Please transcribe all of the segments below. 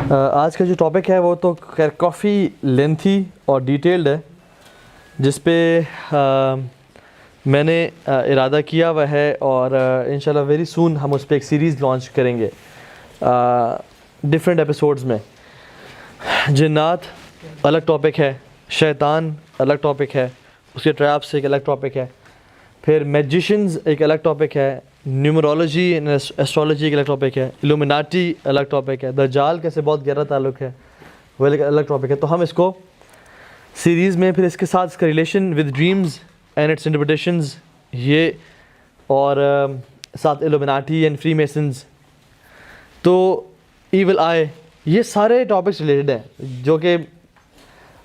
آج کا جو ٹاپک ہے وہ تو خیر کافی لینتھی اور ڈیٹیلڈ ہے، جس پہ میں نے ارادہ کیا ہوا ہے، اور انشاءاللہ ویری سون ہم اس پہ ایک سیریز لانچ کریں گے ڈفرینٹ ایپیسوڈز میں۔ جنات الگ ٹاپک ہے، شیطان الگ ٹاپک ہے، اس کے ٹریپس ایک الگ ٹاپک ہے، پھر میجیشنز ایک الگ ٹاپک ہے، نیومرولوجی اینڈ ایسٹرالوجی ایک الگ ٹاپک ہے، الومناٹی الگ ٹاپک ہے، دجال کے سے بہت گہرا تعلق ہے، وہ ایک الگ ٹاپک ہے۔ تو ہم اس کو سیریز میں پھر اس کے ساتھ اس کا relation with dreams and its interpretations, یہ اور ساتھ الومناٹی اینڈ فری میسنز، تو ایول آئی، یہ سارے ٹاپکس ریلیٹڈ ہیں جو کہ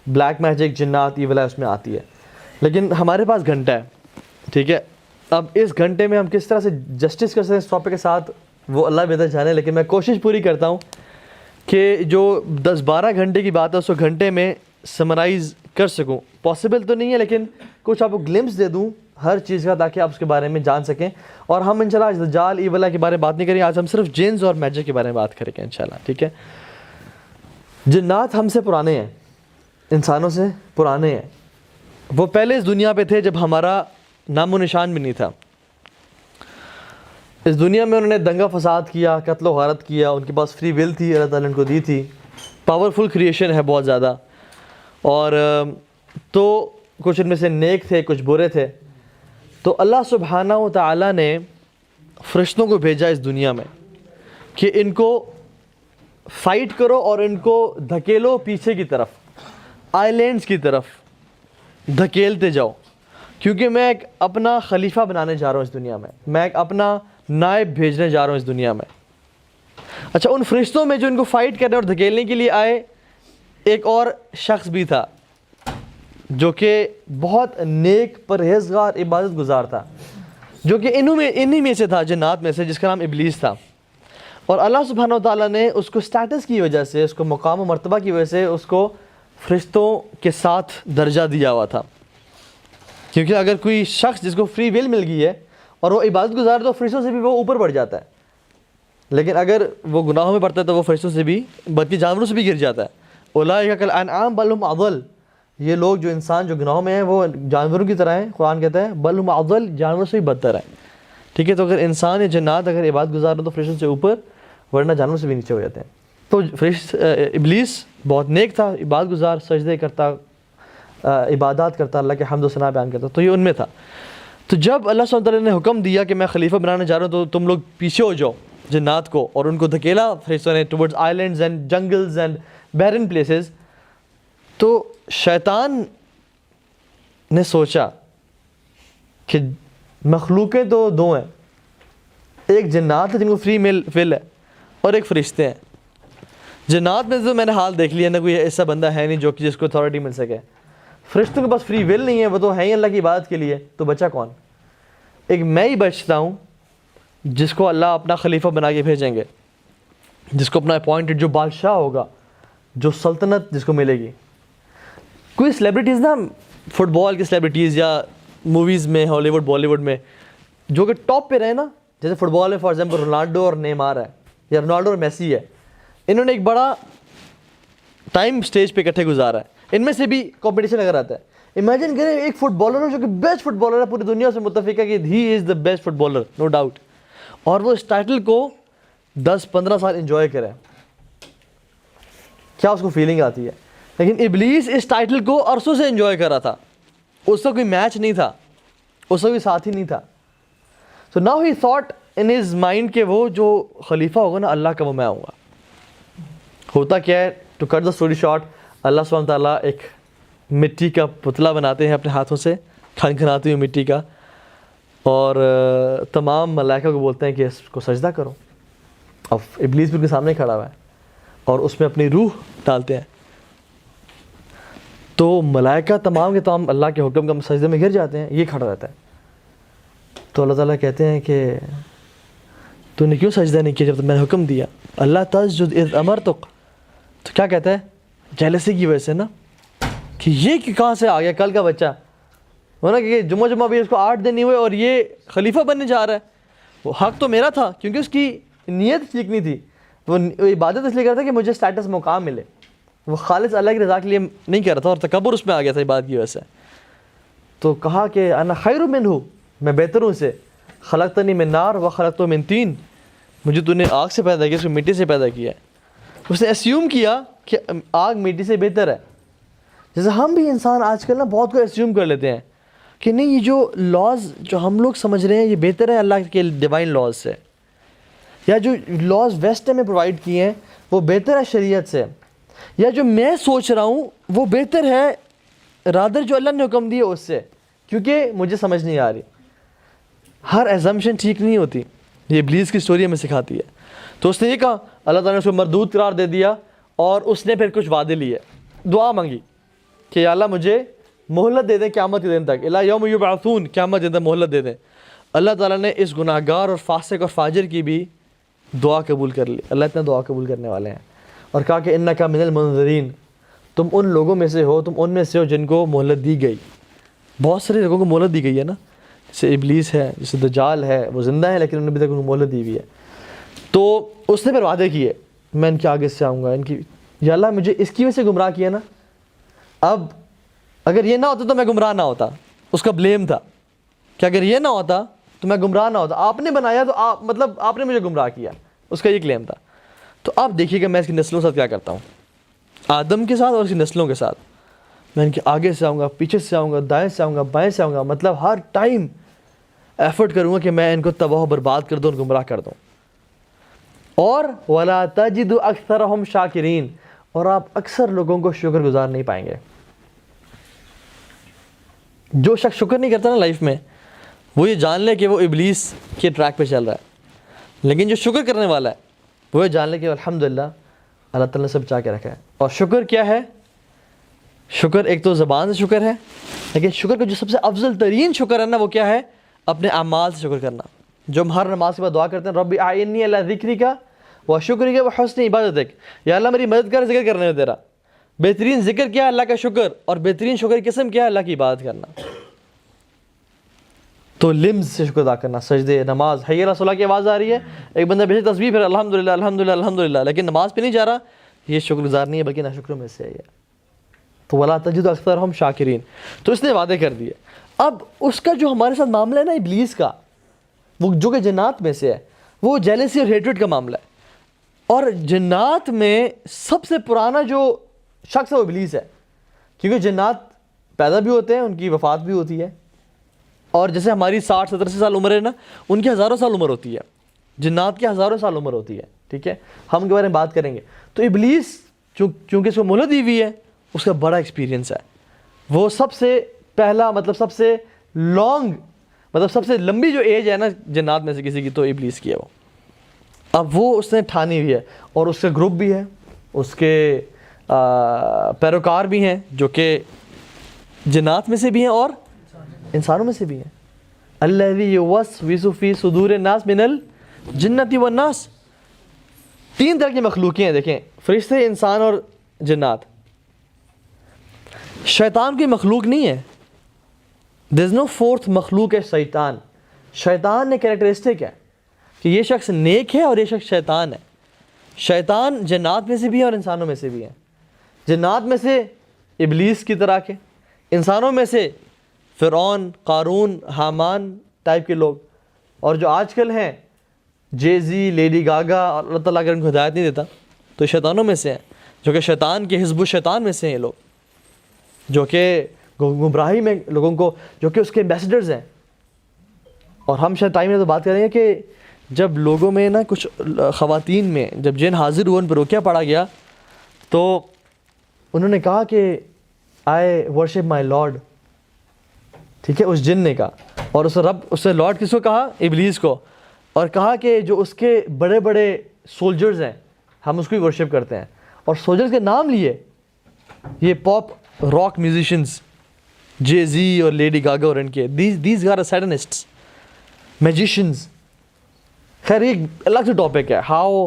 بلیک میجک، جنات، ایول آئی اس میں آتی ہے۔ لیکن ہمارے پاس گھنٹہ ہے، ٹھیک ہے، اب اس گھنٹے میں ہم کس طرح سے جسٹس کر سکتے ہیں اس ٹاپک کے ساتھ وہ اللہ بہتر جانے، لیکن میں کوشش پوری کرتا ہوں کہ جو 10-12 گھنٹے کی بات ہے اس کو گھنٹے میں سمرائز کر سکوں۔ پاسبل تو نہیں ہے لیکن کچھ آپ کو گلمپس دے دوں ہر چیز کا، تاکہ آپ اس کے بارے میں جان سکیں۔ اور ہم انشاءاللہ آج دجال، ایول آئی کے بارے میں بات نہیں کریں گے، آج ہم صرف جنز اور میجک کے بارے میں بات کریں گے انشاءاللہ، ٹھیک ہے۔ جنات ہم سے پرانے ہیں، انسانوں سے پرانے ہیں، وہ پہلے اس دنیا پہ تھے جب ہمارا نام و نشان بھی نہیں تھا۔ اس دنیا میں انہوں نے دنگا فساد کیا، قتل و غارت کیا، ان کے پاس فری ول تھی، اللہ تعالیٰ نے ان کو دی تھی، پاورفل کریشن ہے بہت زیادہ، اور تو کچھ ان میں سے نیک تھے، کچھ برے تھے۔ تو اللہ سبحانہ و تعالیٰ نے فرشتوں کو بھیجا اس دنیا میں کہ ان کو فائٹ کرو اور ان کو دھکیلو پیچھے کی طرف، آئی لینڈس کی طرف دھکیلتے جاؤ، کیونکہ میں ایک اپنا خلیفہ بنانے جا رہا ہوں اس دنیا میں ایک اپنا نائب بھیجنے جا رہا ہوں اس دنیا میں۔ اچھا، ان فرشتوں میں جو ان کو فائٹ کرنے اور دھکیلنے کے لیے آئے ایک اور شخص بھی تھا جو کہ بہت نیک، پرہیزگار، عبادت گزار تھا، جو کہ انہی میں سے تھا، جنات میں سے، جس کا نام ابلیس تھا۔ اور اللہ سبحانہ و تعالیٰ نے اس کو سٹیٹس کی وجہ سے، اس کو مقام و مرتبہ کی وجہ سے اس کو فرشتوں کے ساتھ درجہ دیا ہوا تھا، کیونکہ اگر کوئی شخص جس کو فری ول مل گئی ہے اور وہ عبادت گزار تو فرشتوں سے بھی وہ اوپر بڑھ جاتا ہے، لیکن اگر وہ گناہوں میں پڑتا ہے تو وہ فرشتوں سے بھی، بلکہ جانوروں سے بھی گر جاتا ہے۔ اولئک کالانعام بل هم اضل، یہ لوگ جو انسان جو گناہوں میں ہیں وہ جانوروں کی طرح ہیں، قرآن کہتا ہے بل هم اضل، جانوروں سے بھی بدتر ہیں، ٹھیک ہے۔ تو اگر انسان یا جنات اگر عبادت گزار ہو تو فرشتوں سے اوپر، ورنہ جانوروں سے بھی نیچے ہو جاتے ہیں۔ تو ابلیس بہت نیک تھا، عبادت گزار، سجدے کرتا، عبادات کرتا، اللہ کے حمد و ثنا بیان کرتا، تو یہ ان میں تھا۔ تو جب اللہ سبحانہ وتعالیٰ نے حکم دیا کہ میں خلیفہ بنانے جا رہا ہوں تو تم لوگ پیچھے ہو جاؤ جنات کو، اور ان کو دھکیلا فرشتوں نے towards islands and jungles and barren places, تو شیطان نے سوچا کہ مخلوقیں تو دو ہیں، ایک جنات ہے جن کو فری ول ہے، اور ایک فرشتے ہیں۔ جنات میں تو میں نے حال دیکھ لیا نا، کوئی ایسا بندہ ہے نہیں جو کہ جس کو اتھارٹی مل سکے۔ فرشتوں کے پاس فری ول نہیں ہے، وہ تو ہے ہی اللہ کی عبادت کے لیے، تو بچا کون؟ ایک میں ہی بچتا ہوں جس کو اللہ اپنا خلیفہ بنا کے بھیجیں گے، جس کو اپنا اپوائنٹڈ، جو بادشاہ ہوگا، جو سلطنت جس کو ملے گی۔ کوئی سیلیبریٹیز نا، فٹ بال کی سیلیبریٹیز یا موویز میں، ہالی ووڈ، بالی ووڈ میں، جو کہ ٹاپ پہ رہے نا، جیسے فٹ بال میں فار ایگزامپل رونالڈو اور نیمار ہے، یا رونالڈو اور میسی ہے، انہوں نے ایک بڑا ٹائم سٹیج پہ اکٹھے گزارا ہے، ان میں سے بھی کمپٹیشن اگر آتا ہے، امیجن کریں ایک فٹ بالر ہو جو کہ بیسٹ فٹ بالر ہے، پوری دنیا سے متفق ہے کہ he is the best footballer, no doubt, اور وہ اس ٹائٹل کو 10-15 سال انجوائے کرے، کیا اس کو فیلنگ آتی ہے؟ لیکن ابلیس اس ٹائٹل کو عرصوں سے انجوائے کر رہا تھا، اس کا کوئی میچ نہیں تھا، اس کا کوئی ساتھی نہیں تھا۔ So now he thought in his mind کہ وہ جو خلیفہ ہوگا نا اللہ کا، وہ میں آؤں گا۔ ہوتا کیا ہے، to cut the story short, اللہ سبحانہ تعالیٰ ایک مٹی کا پتلا بناتے ہیں اپنے ہاتھوں سے، کھنکھناتی ہوئی مٹی کا، اور تمام ملائکہ کو بولتے ہیں کہ اس کو سجدہ کرو۔ اب ابلیس بھی ان کے سامنے کھڑا ہوا ہے اور اس میں اپنی روح ڈالتے ہیں، تو ملائکہ تمام کے تمام اللہ کے حکم کا سجدے میں گر جاتے ہیں، یہ کھڑا رہتا ہے۔ تو اللہ تعالیٰ کہتے ہیں کہ تو نے کیوں سجدہ نہیں کیا جب میں نے حکم دیا؟ اللہ تسجد اذ امرتک، تو کیا کہتا ہے؟ جیلسی کی وجہ سے نا، کہ یہ کہاں سے آ گیا کل کا بچہ، ورنہ کہ جمعہ بھی اس کو 8 دن نہیں ہوئے اور یہ خلیفہ بننے جا رہا ہے۔ وہ حق تو میرا تھا کیونکہ اس کی نیت ٹھیک نہیں تھی، وہ عبادت اس لیے کرتا ہے کہ مجھے اسٹیٹس مقام ملے، وہ خالص اللہ کی رضا کے لیے نہیں کر رہا تھا، اور تکبر اس میں آ گیا تھا عبادت کی وجہ سے. تو کہا کہ انا خیر منہ، میں بہتر ہوں اسے، خلقتنی من نار و خلقتہ من طین، مجھے تو نے آگ سے پیدا کیا، اس کو مٹی سے پیدا کیا ہے. اس نے اسیوم کیا کہ آگ مٹی سے بہتر ہے. جیسے ہم بھی انسان آج کل نا بہت کو اسیوم کر لیتے ہیں کہ نہیں، یہ جو لاز جو ہم لوگ سمجھ رہے ہیں یہ بہتر ہے اللہ کے ڈیوائن لاز سے، یا جو لاز ویسٹ میں پرووائڈ کیے ہیں وہ بہتر ہے شریعت سے، یا جو میں سوچ رہا ہوں وہ بہتر ہے رادر جو اللہ نے حکم دیا اس سے، کیونکہ مجھے سمجھ نہیں آ رہی. ہر ایزمپشن ٹھیک نہیں ہوتی، یہ ابلیس کی سٹوری ہمیں سکھاتی ہے. تو اس نے یہ کہا، اللہ تعالیٰ نے اس کو مردود قرار دے دیا، اور اس نے پھر کچھ وعدے لیے، دعا مانگی کہ یا اللہ مجھے مہلت دے دیں قیامت کے دن تک، الی یوم یبعثون، قیامت کے دن مہلت دے دیں. اللہ تعالیٰ نے اس گناہ گار اور فاسق اور فاجر کی بھی دعا قبول کر لی. اللہ اتنا دعا قبول کرنے والے ہیں. اور کہا کہ انک من المنذرین، تم ان لوگوں میں سے ہو، تم ان میں سے ہو جن کو مہلت دی گئی. بہت سارے لوگوں کو مہلت دی گئی ہے نا، جیسے ابلیس ہے، جیسے دجال ہے، وہ زندہ ہے لیکن انہوں نے ابھی تک مہلت دی ہوئی ہے. تو اس نے پھر وعدے کیے، میں ان کے آگے سے آؤں گا، ان کی یا اللہ مجھے اس کی وجہ سے گمراہ کیا نا، اب اگر یہ نہ ہوتا تو میں گمراہ نہ ہوتا. اس کا بلیم تھا کہ اگر یہ نہ ہوتا تو میں گمراہ نہ ہوتا، آپ نے بنایا تو مطلب آپ نے مجھے گمراہ کیا، اس کا یہ کلیم تھا. تو اب دیکھیے کہ میں اس کی نسلوں کے ساتھ کیا کرتا ہوں، آدم کے ساتھ اور اس کی نسلوں کے ساتھ. میں ان کے آگے سے آؤں گا، پیچھے سے آؤں گا، دائیں سے آؤں گا، بائیں سے آؤں گا، مطلب ہر ٹائم ایفرٹ کروں گا کہ میں ان کو تباہ و برباد کر دوں اور گمراہ کر دوں. اور وَلَا تَجِدُ أَكْثَرَهُمْ شَاكِرِينَ، اور آپ اکثر لوگوں کو شکر گزار نہیں پائیں گے. جو شخص شکر نہیں کرتا نا لائف میں، وہ یہ جان لے کہ وہ ابلیس کے ٹریک پہ چل رہا ہے. لیکن جو شکر کرنے والا ہے وہ یہ جان لے کہ الحمدللہ اللہ تعالیٰ نے سب چاہ کے رکھا ہے. اور شکر کیا ہے؟ شکر ایک تو زبان سے شکر ہے، لیکن شکر کا جو سب سے افضل ترین شکر ہے نا وہ کیا ہے؟ اپنے اعمال سے شکر کرنا. جو ہم ہر نماز کے بعد دعا کرتے ہیں، رب اعینی علی ذکرک و شکرک و حسن عبادتک، یا اللہ میری مدد کر ذکر کرنے میں تیرا. بہترین ذکر کیا ہے؟ اللہ کا شکر. اور بہترین شکر کی قسم کیا ہے؟ اللہ کی عبادت کرنا. تو لمز سے شکر ادا کرنا، سجدے، نماز، حی علی الصلاۃ کی آواز آ رہی ہے، ایک بندہ بے شک تسبیح پھر الحمدللہ الحمدللہ الحمدللہ، لیکن نماز پہ نہیں جا رہا، یہ شکر گزار نہیں ہے بلکہ ناشکروں میں سے ہے. تو وَلَا تَجِدُ أَكْثَرَهُمْ شَاكِرِينَ. تو اس نے وعدے کر دیے. اب اس کا جو ہمارے ساتھ معاملہ ہے نا ابلیس کا، وہ جو کہ جنات میں سے ہے، وہ جیلسی اور ہیٹریڈ کا معاملہ ہے. اور جنات میں سب سے پرانا جو شخص ہے وہ ابلیس ہے، کیونکہ جنات پیدا بھی ہوتے ہیں، ان کی وفات بھی ہوتی ہے. اور جیسے ہماری 60-70 سال عمر ہے نا، ان کی ہزاروں سال عمر ہوتی ہے، جنات کی ہزاروں سال عمر ہوتی ہے. ٹھیک ہے، ہم کے بارے میں بات کریں گے. تو ابلیس چونکہ اس کو مہلت دی ہوئی ہے، اس کا بڑا ایکسپیرینس ہے. وہ سب سے پہلا مطلب سب سے لانگ مطلب سب سے لمبی جو ایج ہے نا جنات میں سے کسی کی، تو ابلیس کی ہے وہ. اب وہ اس نے ٹھانی ہوئی ہے، اور اس کے گروپ بھی ہے، اس کے پیروکار بھی ہیں جو کہ جنات میں سے بھی ہیں اور انسانوں میں سے بھی ہیں. الذی یوسوس فی صدور الناس من الجنۃ والناس. 3 طرح کی مخلوقیں ہیں، دیکھیں، فرشتے، انسان اور جنات. شیطان کی مخلوق نہیں ہے. دیر از نو فورتھ مخلوق ہے شیطان. شیطان نے کریکٹرسٹک ہے کہ یہ شخص نیک ہے اور یہ شخص شیطان ہے. شیطان جنات میں سے بھی ہے اور انسانوں میں سے بھی ہے. جنات میں سے ابلیس کی طرح کے، انسانوں میں سے فرعون، قارون، حامان ٹائپ کے لوگ، اور جو آج کل ہیں جے زی، لیڈی گاگا، اور اللہ تعالیٰ اگر ان کو ہدایت نہیں دیتا تو شیطانوں میں سے ہیں، جو کہ شیطان کے حزب الشیطان میں سے ہیں. یہ لوگ جو کہ گمراہی میں لوگوں کو، جو کہ اس کے ایمبیسڈرز ہیں. اور ہم شاید ٹائم میں تو بات کریں گے کہ جب لوگوں میں نا کچھ خواتین میں جب جن حاضر ہوئے، ان پر روکیا پڑا گیا، تو انہوں نے کہا کہ آئی ورشپ مائی لارڈ. ٹھیک ہے، اس جن نے کہا، اور اس نے لارڈ کس کو کہا؟ ابلیس کو. اور کہا کہ جو اس کے بڑے بڑے سولجرز ہیں ہم اس کو ہی ورشپ کرتے ہیں. اور سولجرز کے نام لیے، یہ پاپ راک میوزیشنز، جے زی اور لیڈی گاگا اور ان کے دیز آر سیٹنسٹس، میجیشنز. خیر ایک الگ سے ٹاپک ہے، how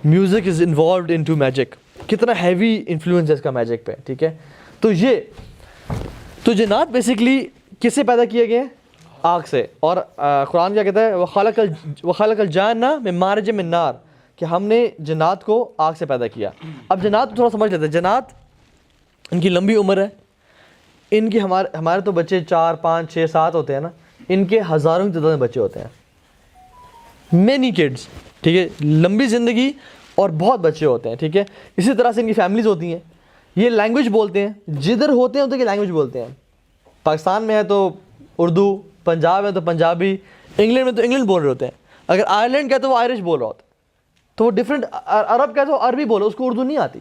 music is involved in to magic, کتنا ہیوی انفلوئنس ہے اس کا میجک پہ. ٹھیک ہے، تو جنات بیسکلی کس سے پیدا کیے گئے ہیں؟ آگ سے. اور قرآن کیا کہتا ہے؟ وَخَلَقَ الْجَانَّ مِن مَارِجٍ مِن نَار، کہ ہم نے جنات کو آگ سے پیدا کیا. اب جنات تھوڑا سمجھ لیتے ہیں. جنات ان کی لمبی عمر ہے, ان کی ہمارے تو بچے 4 5 6 7 ہوتے ہیں نا, ان کے ہزاروں کی تعداد میں بچے ہوتے ہیں, مینی کڈس, ٹھیک ہے, لمبی زندگی اور بہت بچے ہوتے ہیں, ٹھیک ہے. اسی طرح سے ان کی فیملیز ہوتی ہیں. یہ لینگویج بولتے ہیں, جدھر ہوتے ہیں ادھر کی لینگویج بولتے ہیں. پاکستان میں ہے تو اردو, پنجاب ہے تو پنجابی, انگلینڈ میں تو انگلینڈ بول رہے ہوتے ہیں. اگر آئرلینڈ کا ہے تو وہ آئرش بول رہا ہوتا ہے, تو وہ ڈفرینٹ. عرب کا ہے تو عربی بولو, اس کو اردو نہیں آتی.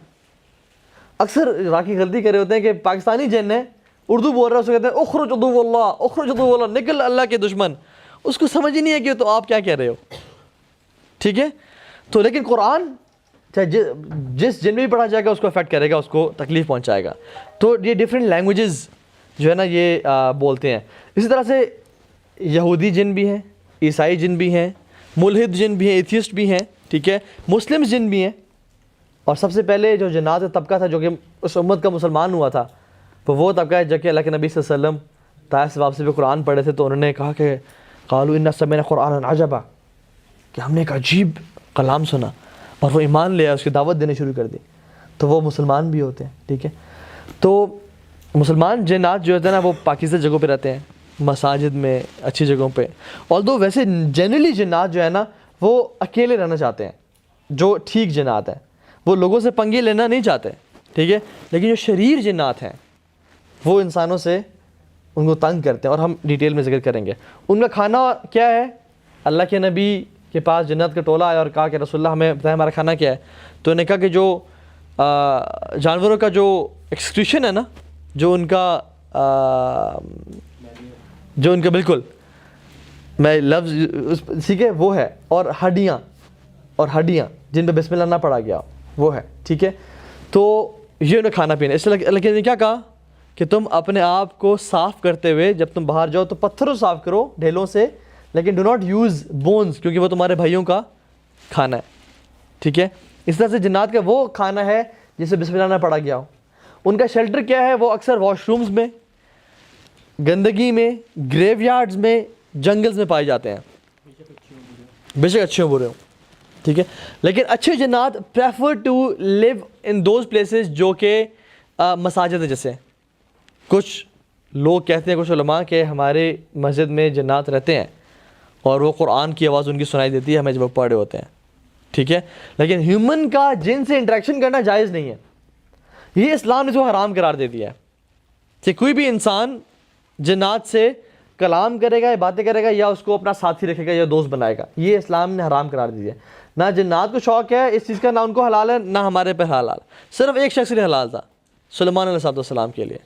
اکثر راکی غلطی کرے ہوتے ہیں کہ پاکستانی جن ہے اردو بول رہا ہے, اس کو کہتے ہیں اخرج عدو اللہ, اخرج عدو اللہ, نکل اللہ کے دشمن. اس کو سمجھ ہی نہیں ہے کہ تو آپ کیا کہہ رہے ہو, ٹھیک ہے. تو لیکن قرآن چاہے جس جن میں بھی پڑھا جائے گا اس کو افیکٹ کرے گا, اس کو تکلیف پہنچائے گا. تو یہ ڈفرینٹ لینگویجز جو ہے نا یہ بولتے ہیں. اسی طرح سے یہودی جن بھی ہیں, عیسائی جن بھی ہیں, ملحد جن بھی ہیں, ایتھیسٹ بھی ہیں, ٹھیک ہے, مسلم جن بھی ہیں. اور سب سے پہلے جو جنات طبقہ تھا جو کہ اس امت کا مسلمان ہوا تھا, تو وہ طبقہ ہے جب کہ اللہ کے نبی صلی اللہ علیہ وسلم طائف سے واپسی پہ قرآن پڑھے تھے, تو انہوں نے کہا کہ قالوا انا سمعنا قرآنا عجبا, کہ ہم نے ایک عجیب کلام سنا, اور وہ ایمان لے آئے, اس کی دعوت دینے شروع کر دی. تو وہ مسلمان بھی ہوتے ہیں, ٹھیک ہے. تو مسلمان جنات جو ہوتے ہیں نا وہ پاکیزہ جگہوں پہ رہتے ہیں, مساجد میں, اچھی جگہوں پہ. اور دو ویسے جنرلی جنات جو ہے نا وہ اکیلے رہنا چاہتے ہیں, جو ٹھیک جنات ہیں وہ لوگوں سے پنگے لینا نہیں چاہتے, ٹھیک ہے. لیکن جو شریر جنات ہیں وہ انسانوں سے ان کو تنگ کرتے ہیں, اور ہم ڈیٹیل میں ذکر کریں گے. ان کا کھانا کیا ہے؟ اللہ کے نبی کے پاس جنت کا ٹولہ آیا اور کہا کہ رسول اللہ ہمیں بتائیں ہمارا کھانا کیا ہے. تو انہوں نے کہا کہ جو جانوروں کا جو ایکسکریشن ہے نا, جو ان کا بالکل میں لفظ ٹھیک ہے وہ ہے, اور ہڈیاں جن پہ بسم اللہ نہ پڑھا گیا وہ ہے, ٹھیک ہے. تو یہ انہیں کھانا پینا. اس لیے اللہ نے کیا کہا کہ تم اپنے آپ کو صاف کرتے ہوئے جب تم باہر جاؤ تو پتھروں صاف کرو, ڈھیلوں سے, لیکن ڈو ناٹ یوز بونز, کیونکہ وہ تمہارے بھائیوں کا کھانا ہے, ٹھیک ہے. اس طرح سے جنات کا وہ کھانا ہے جسے بسم اللہ نہ پڑھا گیا ہو. ان کا شیلٹر کیا ہے؟ وہ اکثر واش رومز میں, گندگی میں, گریو یارڈز میں, جنگلز میں پائے جاتے ہیں, بے شک اچھے ہوں برے ہوں, ٹھیک ہے. لیکن اچھے جنات prefer to live in those places جو کہ مساجد ہیں. جیسے کچھ لوگ کہتے ہیں, کچھ علماء کہ ہمارے مسجد میں جنات رہتے ہیں اور وہ قرآن کی آواز ان کی سنائی دیتی ہے ہمیں جب وہ پڑھ رہے ہوتے ہیں, ٹھیک ہے. لیکن ہیومن کا جن سے انٹریکشن کرنا جائز نہیں ہے, یہ اسلام نے اس کو حرام قرار دے دیا ہے کہ کوئی بھی انسان جنات سے کلام کرے گا یا باتیں کرے گا یا اس کو اپنا ساتھی رکھے گا یا دوست بنائے گا, یہ اسلام نے حرام قرار دیا ہے. نہ جنات کو شوق ہے اس چیز کا, نہ ان کو حلال ہے, نہ ہمارے پہ حلال. صرف ایک شخص کے حلال تھا, سلیمان علیہ السلام کے لیے,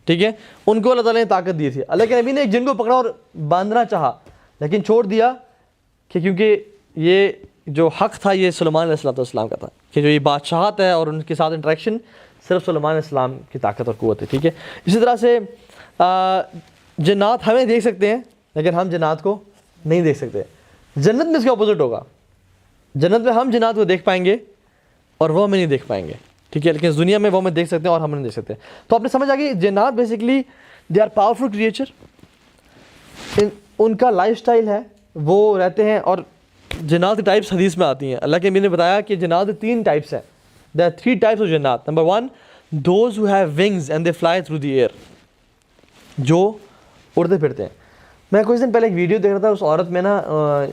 ٹھیک ہے. ان کو اللہ تعالیٰ نے طاقت دی تھی. اللہ کے نبی نے ایک جن کو پکڑا اور باندھنا چاہا لیکن چھوڑ دیا کہ کیونکہ یہ جو حق تھا یہ سلیمان علیہ السلام کا تھا, کہ جو یہ بادشاہت ہے اور ان کے ساتھ انٹریکشن صرف سلیمان علیہ السلام کی طاقت اور قوت ہے, ٹھیک ہے. اسی طرح سے جنات ہمیں دیکھ سکتے ہیں لیکن ہم جنات کو نہیں دیکھ سکتے. جنت میں اس کا اپوزٹ ہوگا, جنت میں ہم جنات کو دیکھ پائیں گے اور وہ ہمیں نہیں دیکھ پائیں گے, ٹھیک ہے. لیکن اس دنیا میں وہ ہمیں دیکھ سکتے ہیں اور ہم نہیں دیکھ سکتے. تو آپ نے سمجھ آ گئی, جنات basically they are powerful creature. ان کا لائف سٹائل ہے, وہ رہتے ہیں. اور جنات کی ٹائپس حدیث میں آتی ہیں. اللہ کے نبی نے بتایا کہ جنات 3 ٹائپس ہیں. There are 3 types of جنات. Number 1, those who have wings and they fly through the air, جو اڑتے پھرتے ہیں. میں کچھ دن پہلے ایک ویڈیو دیکھ رہا تھا, اس عورت میں نا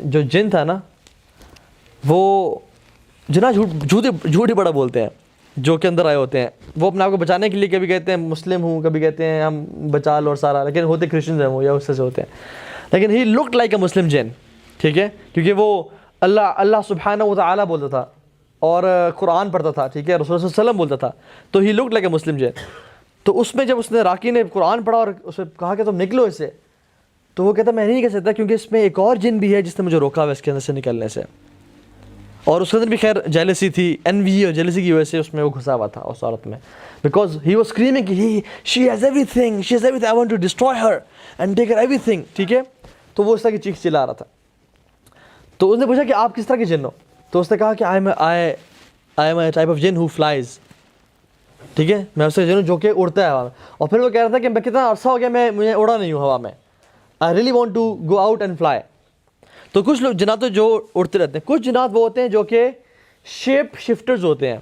جو جن تھا نا وہ جنات جھوٹ ہی بڑا بولتے ہیں جو کے اندر آئے ہوتے ہیں. وہ اپنے آپ کو بچانے کے لیے کبھی کہتے ہیں مسلم ہوں, کبھی کہتے ہیں ہم بچا لو اور سارا, لیکن ہوتے کرسچنز ہیں وہ یا اس سے ہوتے ہیں. لیکن ہی لکڈ لائک اے مسلم جن, ٹھیک ہے, کیونکہ وہ اللہ سبحانہ و تعالیٰ بولتا تھا اور قرآن پڑھتا تھا, ٹھیک ہے, رسول صلی اللہ علیہ وسلم بولتا تھا, تو ہی لکڈ لائک اے مسلم جن. تو اس میں جب اس نے راکی نے قرآن پڑھا اور اسے کہا کہ تم نکلو اس سے, تو وہ کہتا میں نہیں کہہ سکتا کیونکہ اس میں ایک اور جن بھی ہے جس نے مجھے روکا ہوا اس کے اندر سے نکلنے سے. اور اس کے اندر بھی خیر جیلسی تھی, انوی اور جیلسی کی وجہ سے اس میں وہ گھسا ہوا تھا اس عورت میں, بیکاز ہی واز اسکریمنگ کہ she has everything, I want to destroy her and take her everything, ٹھیک ہے. تو وہ اس طرح کی چیخ چلا رہا تھا. تو اس نے پوچھا کہ آپ کس طرح کے جن ہو؟ تو اس نے کہا کہ I am a type of جن ہو فلائز, ٹھیک ہے, میں اس سے جن ہوں جو کہ اڑتا ہے ہوا میں. اور پھر وہ کہہ رہا تھا کہ میں کتنا عرصہ ہو گیا مجھے اڑا نہیں ہوں ہوا میں, I really want to go out and fly. تو کچھ لوگ جنات جو اڑتے رہتے ہیں, کچھ جنات وہ ہوتے ہیں جو کہ شیپ شفٹرز ہوتے ہیں,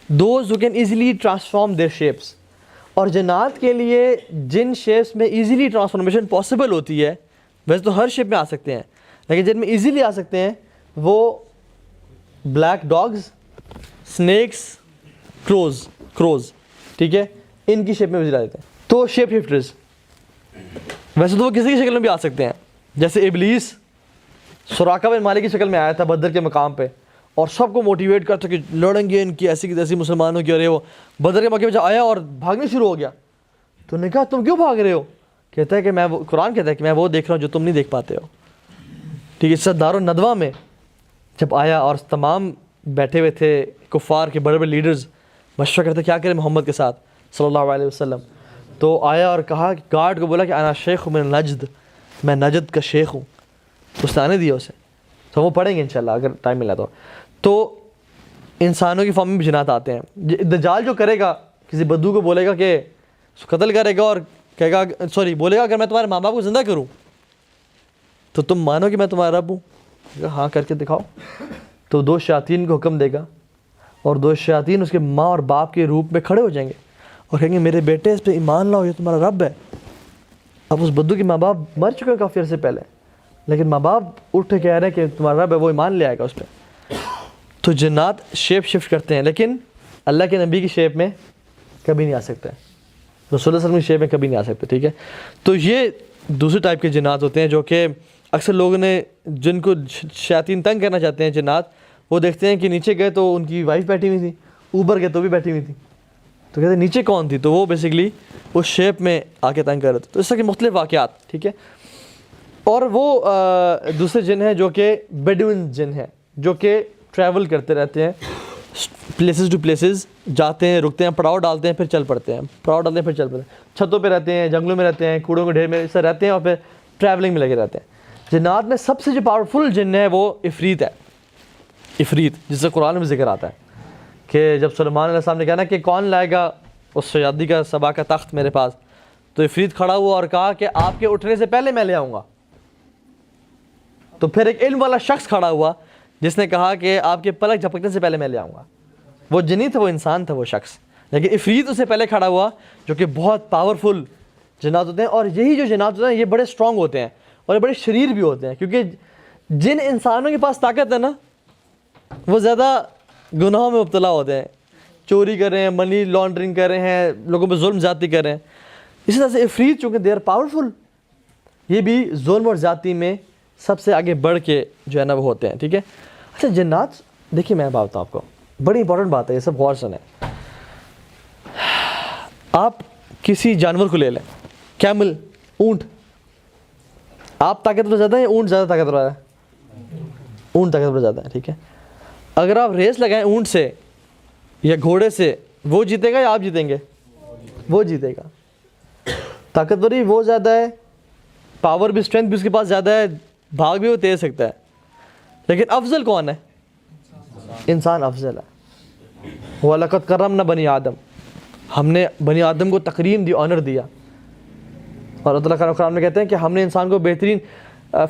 those who can easily transform their shapes. اور جنات کے لیے جن شیپس میں ایزیلی ٹرانسفارمیشن پاسبل ہوتی ہے, ویسے تو ہر شیپ میں آ سکتے ہیں, لیکن جن میں ایزیلی آ سکتے ہیں وہ بلیک ڈاگز, سنیکس, کروز, ٹھیک ہے, ان کی شیپ میں وزٹ آ جاتے ہیں. تو شیپ شفٹرز ویسے تو وہ کسی کی شکل میں بھی آ سکتے ہیں, جیسے ابلیس سراقہ بن مالک کی شکل میں آیا تھا بدر کے مقام پہ, اور سب کو موٹیویٹ کرتا کہ لڑیں گے ان کی ایسی کی تیسی مسلمانوں کی, اور یہ وہ بدر کے موقع پہ جب آیا اور بھاگنے شروع ہو گیا تو نے کہا تم کیوں بھاگ رہے ہو؟ کہتا ہے کہ میں قرآن کہتا ہے کہ میں وہ دیکھ رہا ہوں جو تم نہیں دیکھ پاتے ہو. ٹھیک ہے, اس دار الندوہ میں جب آیا اور تمام بیٹھے ہوئے تھے کفار کے بڑے بڑے لیڈرز مشورہ کرتے کیا کریں محمد کے ساتھ صلی اللہ علیہ وسلم, تو آیا اور کہا کہ گارڈ کو بولا کہ انا شیخ من نجد, میں نجد کا شیخ ہوں. اس نے آنے دیا اسے, تو وہ پڑھیں گے انشاءاللہ اگر ٹائم ملا تو انسانوں کی فارم میں بھی جنات آتے ہیں. دجال جو کرے گا کسی بدو کو بولے گا کہ قتل کرے گا اور کہے گا بولے گا اگر میں تمہارے ماں باپ کو زندہ کروں تو تم مانو کہ میں تمہارا رب ہوں؟ ہاں کر کے دکھاؤ. تو 2 شیاطین کو حکم دے گا اور 2 شیاطین اس کے ماں اور باپ کے روپ میں کھڑے ہو جائیں گے اور کہیں گے میرے بیٹے اس پہ ایمان لاؤ, یہ تمہارا رب ہے. اب اس بدو کے ماں باپ مر چکے ہیں کافی عرصے پہلے, لیکن ماں باپ اٹھ کے کہہ رہے ہیں کہ تمہارا رب ہے, وہ ایمان لے آئے گا اس پہ. تو جنات شیپ شفٹ کرتے ہیں, لیکن اللہ کے نبی کی شیپ میں کبھی نہیں آ سکتے, رسول اللہ صلی اللہ علیہ وسلم کی شیپ میں کبھی نہیں آ سکتے. ٹھیک ہے, تو یہ دوسرے ٹائپ کے جنات ہوتے ہیں جو کہ اکثر لوگوں نے جن کو شیاطین تنگ کرنا چاہتے ہیں جنات, وہ دیکھتے ہیں کہ نیچے گئے تو ان کی وائف بیٹھی ہوئی تھی, اوپر گئے تو بھی بیٹھی ہوئی تھی, تو کہتے ہیں نیچے کون تھی, تو وہ بیسکلی اس شیپ میں آ کے تنگ کر رہے تھے. تو اس طرح کے مختلف واقعات. ٹھیک ہے, اور وہ دوسرے جن ہیں جو کہ بیڈوین جن ہیں, جو کہ ٹریول کرتے رہتے ہیں, پلیسز ٹو پلیسز جاتے ہیں, رکتے ہیں, پڑاؤ ڈالتے ہیں, پھر چل پڑتے ہیں, پڑاؤ ڈالتے ہیں پھر چل پڑتے ہیں, چھتوں پہ رہتے ہیں, جنگلوں میں رہتے ہیں, کوڑوں کے ڈھیر میں اس طرح رہتے ہیں, اور پھر ٹریولنگ میں لگے رہتے ہیں. جنات میں سب سے جو پاورفل جن ہے وہ عفریت ہے. عفریت جس سے قرآن میں ذکر آتا ہے کہ جب سلیمان علیہ السلام نے کہا نا کہ کون لائے گا اس شادی کا سبا کا تخت میرے پاس, تو عفریت کھڑا ہوا اور کہا کہ آپ کے اٹھنے سے پہلے میں لے آؤں گا. تو پھر ایک علم والا شخص کھڑا ہوا جس نے کہا کہ آپ کے پلک جھپکنے سے پہلے میں لے آؤں گا. وہ جنی تھا, وہ انسان تھا وہ شخص, لیکن عفریت اس سے پہلے کھڑا ہوا, جو کہ بہت پاورفل جنات ہوتے ہیں. اور یہی جو جنات ہوتے ہیں یہ بڑے اسٹرانگ ہوتے ہیں اور یہ بڑے شریر بھی ہوتے ہیں, کیونکہ جن انسانوں کے پاس طاقت ہے نا وہ زیادہ گناہوں میں مبتلا ہوتے ہیں, چوری کر رہے ہیں, منی لانڈرنگ کر رہے ہیں, لوگوں پہ ظلم زیادتی کر رہے ہیں. اسی طرح سے عفریت چونکہ دے آر پاورفل, یہ بھی ظلم اور زیادتی میں سب سے آگے بڑھ کے جو ہے نا وہ ہوتے ہیں. ٹھیک ہے, اچھا جنات دیکھیے میں بات بتاؤں آپ کو, بڑی امپورٹنٹ بات ہے, یہ سب غور سنیں. آپ کسی جانور کو لے لیں, کیمل, اونٹ, آپ طاقتور زیادہ ہیں, اونٹ زیادہ طاقتور ہے؟ اونٹ طاقتور زیادہ ہے. ٹھیک ہے, اگر آپ ریس لگائیں اونٹ سے یا گھوڑے سے, وہ جیتے گا یا آپ جیتیں گے؟ وہ جیتے گا. طاقتوری وہ زیادہ ہے, پاور بھی, اسٹرینتھ بھی اس کے پاس زیادہ ہے, بھاگ بھی وہ تیز سکتا ہے, لیکن افضل کون ہے؟ انسان افضل ہے. وَلَقَدْ كَرَّمْنَا بَنِي آدم, ہم نے بنی آدم کو تکریم دی, آنر دیا. اور اللہ تعالیٰ قرآن میں کہتے ہیں کہ ہم نے انسان کو بہترین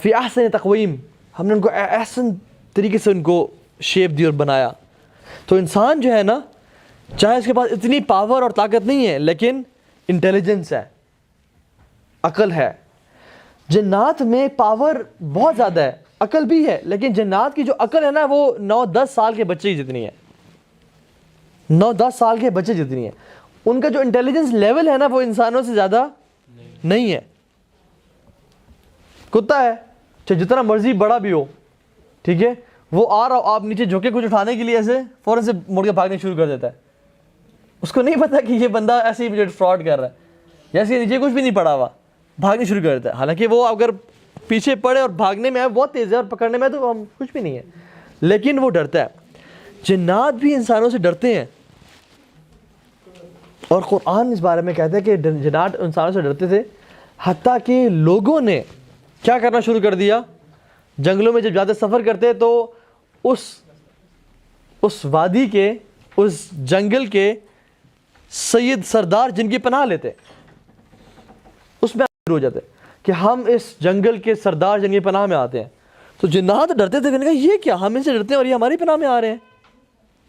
فی احسن تقویم, ہم نے ان کو احسن طریقے سے ان کو شیپ دی اور بنایا. تو انسان جو ہے نا, چاہے اس کے پاس اتنی پاور اور طاقت نہیں ہے, لیکن انٹیلیجنس ہے, عقل ہے. جنات میں پاور بہت زیادہ ہے, عقل بھی ہے, لیکن جنات کی جو عقل ہے نا وہ 9-10 سال کے بچے جتنی ہے, 9-10 سال کے بچے جتنی ہے. ان کا جو انٹیلیجنس لیول ہے نا وہ انسانوں سے زیادہ نہیں ہے. کتا ہے چاہے جتنا مرضی بڑا بھی ہو, ٹھیک ہے, وہ آ رہا, آپ نیچے جھوکے کچھ اٹھانے کے لیے ایسے فوراً سے مڑ کے بھاگنے شروع کر دیتا ہے. اس کو نہیں پتا کہ یہ بندہ ایسے ہی فراڈ کر رہا ہے, جیسے نیچے کچھ بھی نہیں پڑا ہوا, بھاگنے شروع کر دیتا ہے. حالانکہ وہ اگر پیچھے پڑے اور بھاگنے میں بہت تیز ہے اور پکڑنے میں تو ہم کچھ بھی نہیں ہے, لیکن وہ ڈرتا ہے. جنات بھی انسانوں سے ڈرتے ہیں, اور قرآن اس بارے میں کہتا ہے کہ جنات انسانوں سے ڈرتے تھے, حتیٰ کہ لوگوں نے کیا کرنا شروع کر دیا, جنگلوں میں جب جاتے سفر کرتے تو اس وادی کے, اس جنگل کے سید سردار جن کی پناہ لیتے, اس میں شروع ہو جاتے کہ ہم اس جنگل کے سردار جن کی پناہ میں آتے ہیں. تو جنات ڈرتے تھے, کہ یہ کیا, ہم ان سے ڈرتے ہیں اور یہ ہماری پناہ میں آ رہے ہیں.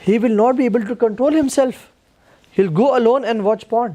he will not be able to control himself, he'll go alone and watch porn।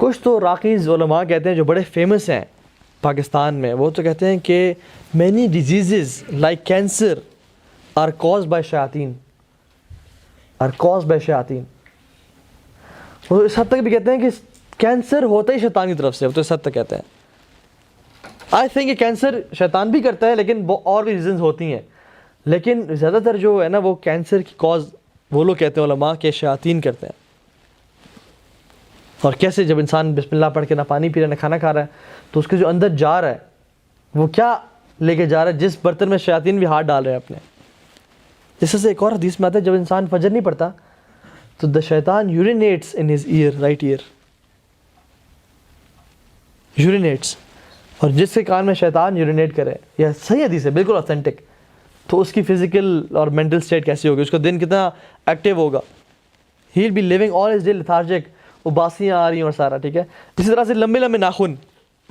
کچھ تو راقیز علماء کہتے ہیں جو بڑے فیمس ہیں پاکستان میں، وہ تو کہتے ہیں کہ many diseases like cancer are caused by شیاطین، وہ اس حد تک بھی کہتے ہیں کہ کینسر ہوتا ہی شیطان کی طرف سے، وہ تو اس حد تک کہتے ہیں. آئی تھنک کہ کینسر شیطان بھی کرتا ہے لیکن وہ اور بھی ریزنز ہوتی ہیں، لیکن زیادہ تر جو ہے نا وہ کینسر کی کاز وہ لوگ کہتے ہیں علماء کہ شیاطین کرتے ہیں. اور کیسے؟ جب انسان بسم اللہ پڑھ کے نہ پانی پی رہا ہے نہ کھانا کھا رہا ہے تو اس کے جو اندر جا رہا ہے وہ کیا لے کے جا رہا ہے؟ جس برتن میں شیاطین بھی ہاتھ ڈال رہے ہیں اپنے. جس سے ایک اور حدیث میں آتا ہے جب انسان فجر نہیں پڑھتا تو دا شیطان urinates in his ear, right ear urinates, اور جس کے کان میں شیطان یورینیٹ کرے، یہ صحیح حدیث ہے بالکل اوتھینٹک، تو اس کی فزیکل اور مینٹل اسٹیٹ کیسی ہوگی، اس کا دن کتنا ایکٹیو ہوگا. He will be living all his day lethargic, اباسیاں آ رہی ہیں اور سارا ٹھیک ہے. اسی طرح سے لمبے لمبے ناخن،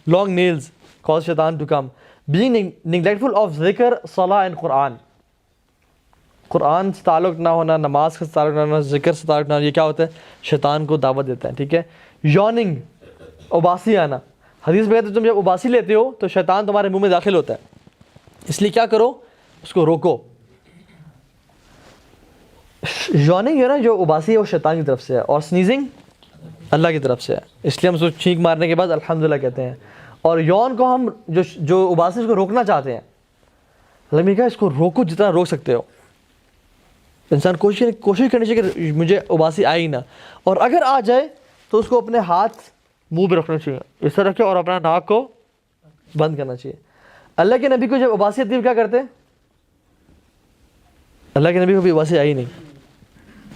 لانگ نیلز کاز شیطان to come. Being neglectful of ذکر، صلاح اینڈ قرآن، قرآن سے تعلق نہ ہونا، نماز سے تعلق نہ ہونا، ذکر سے تعلق نہ ہونا، یہ کیا ہوتا ہے؟ شیطان کو دعوت دیتا ہے. ٹھیک ہے. یوننگ، اباسی آنا، حدیث میں کہتے ہیں تم جب اباسی لیتے ہو تو شیطان تمہارے منہ میں داخل ہوتا ہے، اس لیے کیا کرو؟ اس کو روکو. یوننگ ہے نا جو اباسی ہے وہ شیطان کی طرف سے ہے، اور سنیزنگ اللہ کی طرف سے ہے، اس لیے ہم اس کو چھینک مارنے کے بعد الحمدللہ کہتے ہیں. اور یون کو ہم جو اباسی اس کو روکنا چاہتے ہیں، اللہ نے کہا اس کو روکو جتنا روک سکتے ہو. انسان کوشش کرنی چاہیے کہ مجھے اباسی آئی نہ، اور اگر آ جائے تو اس کو اپنے ہاتھ منہ پہ رکھنا چاہیے، اس طرح رکھے، اور اپنا ناک کو بند کرنا چاہیے. اللہ کے نبی کو جب اباسی آتی ہے کیا کرتے؟ اللہ کے نبی کو بھی اباسی آئی نہیں،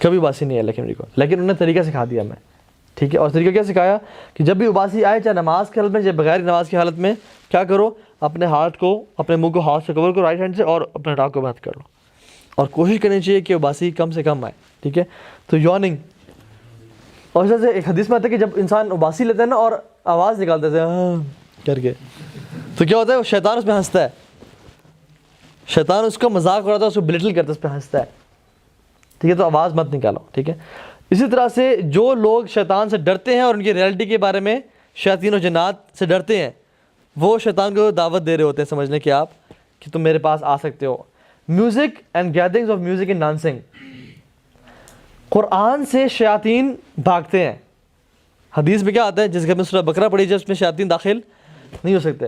کبھی اباسی نہیں ہے اللہ کے نبی کو، لیکن انہوں نے طریقہ سکھا دیا ہمیں. ٹھیک ہے. اور طریقہ کیا سکھایا کہ جب بھی اباسی آئے، چاہے نماز کی حالت میں چاہے بغیر نماز کی حالت میں، کیا کرو؟ اپنے ہاتھ کو، اپنے منہ کو ہاتھ سے کور کرو رائٹ ہینڈ سے، اور اپنے ناک کو بند کر لو، اور کوشش کرنی چاہیے کہ اباسی کم سے کم آئے. ٹھیک ہے. تو یوننگ. اور اس سے ایک حدیث میں آتا ہے کہ جب انسان اباسی لیتا ہے نا اور آواز نکالتا ہے ہاں کر کے، تو کیا ہوتا ہے؟ وہ شیطان اس پہ ہنستا ہے، شیطان اس کا مذاق اڑاتا ہے، اس کو بلٹل کرتا ہے، اس پہ ہنستا ہے. ٹھیک ہے. تو آواز مت نکالو. ٹھیک ہے. اسی طرح سے جو لوگ شیطان سے ڈرتے ہیں اور ان کی ریئلٹی کے بارے میں شیاطین و جنات سے ڈرتے ہیں، وہ شیطان کو دعوت دے رہے ہوتے ہیں سمجھنے کہ آپ کہ تم میرے پاس آ سکتے ہو. Music and gatherings of music and dancing, قرآن سے شیاطین بھاگتے ہیں. حدیث میں کیا آتا ہے؟ جس گھر میں سورہ بقرہ پڑھی جائے اس میں شیاطین داخل نہیں ہو سکتے.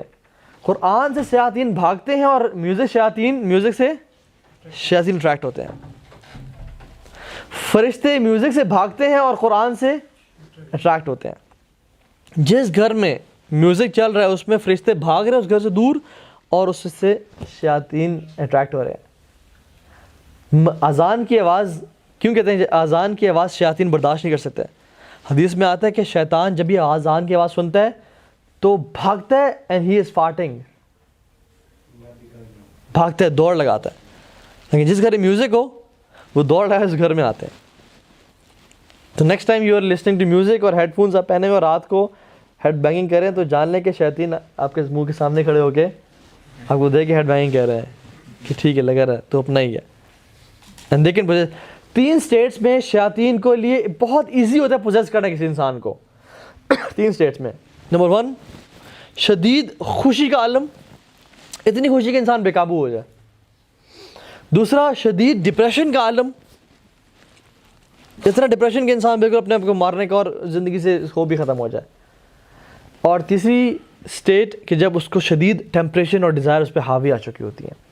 قرآن سے شیاطین بھاگتے ہیں، اور میوزک سے شیاطین اٹریکٹ ہوتے ہیں. فرشتے میوزک سے بھاگتے ہیں اور قرآن سے اٹریکٹ ہوتے ہیں. جس گھر میں میوزک چل رہا ہے اس میں فرشتے بھاگ رہے ہیں اس گھر سے دور، اور اس سے شیاطین اٹریکٹ ہو رہے ہیں. اذان کی آواز کیوں کہتے ہیں اذان کی آواز شیاطین برداشت نہیں کر سکتے؟ حدیث میں آتا ہے کہ شیطان جب یہ اذان کی آواز سنتا ہے تو بھاگتا ہے، اینڈ ہی از فارٹنگ، بھاگتا ہے، دوڑ لگاتا ہے. لیکن جس گھر میں میوزک ہو وہ دوڑ رہا ہے اس گھر میں آتے ہیں. تو next time you are listening to music اور ہیڈ فونس آپ پہنے ہوئے اور رات کو ہیڈ بینگنگ کریں تو جان لیں کہ شیاطین آپ کے منہ کے سامنے کھڑے ہو کے آپ کو دیکھ کے ہیڈ بینگنگ کہہ رہے ہیں کہ ٹھیک ہے لگا رہا ہے تو اپنا ہی ہے. لیکن 3 اسٹیٹس میں شیاطین کو لیے بہت ایزی ہوتا ہے پوزیس کرنا کسی انسان کو. 3 اسٹیٹس میں. نمبر 1 شدید خوشی کا عالم، اتنی خوشی کہ انسان بے قابو ہو جائے. دوسرا شدید ڈپریشن کا عالم، اتنا ڈپریشن کہ انسان بالکل اپنے آپ کو مارنے کا اور زندگی سے اس کو بھی ختم ہو جائے. اور تیسری اسٹیٹ کہ جب اس کو شدید ٹیمپریشن اور ڈیزائر اس پہ حاوی آ چکی ہوتی ہے،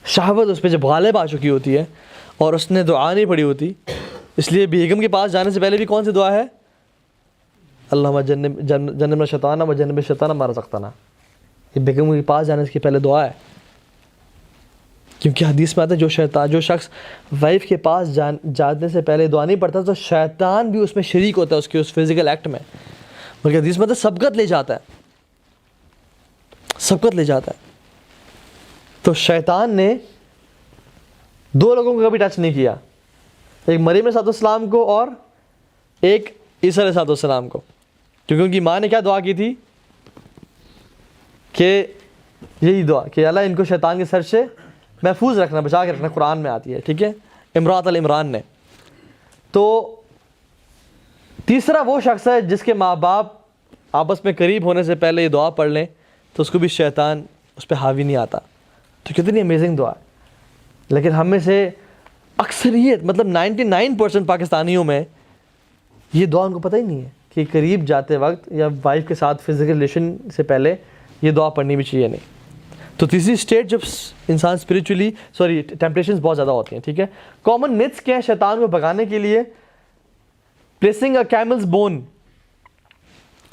شہوت اس پہ جب غالب آ چکی ہوتی ہے اور اس نے دعا نہیں پڑھی ہوتی. اس لیے بیگم کے پاس جانے سے پہلے بھی کون سی دعا ہے؟ اللہم جنبنا الشیطان وجنب الشیطان ما رزقتنا. یہ بیگم کے پاس جانے سے پہلے دعا ہے، کیونکہ حدیث میں آتا ہے جو شخص وائف کے پاس جانے سے پہلے دعا نہیں پڑھتا تو شیطان بھی اس میں شریک ہوتا ہے، اس فزیکل ایکٹ میں. بلکہ حدیث میں آتا ہے سبقت لے جاتا ہے، سبقت لے جاتا ہے. تو شیطان نے 2 لوگوں کو کبھی ٹچ نہیں کیا، ایک مریم علیہ السلام کو اور ایک عیسیٰ علیہ السلام کو، کیونکہ ان کی ماں نے کیا دعا کی تھی کہ یہی دعا کہ اللہ ان کو شیطان کے سر سے محفوظ رکھنا، بچا کے رکھنا. قرآن میں آتی ہے. ٹھیک ہے. امراۃ العمران نے. تو تیسرا وہ شخص ہے جس کے ماں باپ آپس میں قریب ہونے سے پہلے یہ دعا پڑھ لیں تو اس کو بھی شیطان اس پہ حاوی نہیں آتا. تو کتنی امیزنگ دعا ہے. لیکن ہم میں سے اکثریت مطلب 99% پاکستانیوں میں یہ دعا ان کو پتہ ہی نہیں ہے کہ قریب جاتے وقت یا وائف کے ساتھ فزیکل ریلیشن سے پہلے یہ دعا پڑھنی بھی چاہیے نہیں. تو تیسری اسٹیج جب انسان اسپریچولی ٹیمپٹیشنز بہت زیادہ ہوتی ہیں. ٹھیک ہے. کامن میتھس کیا ہیں شیطان کو بھگانے کے لیے؟ Placing a camel's bone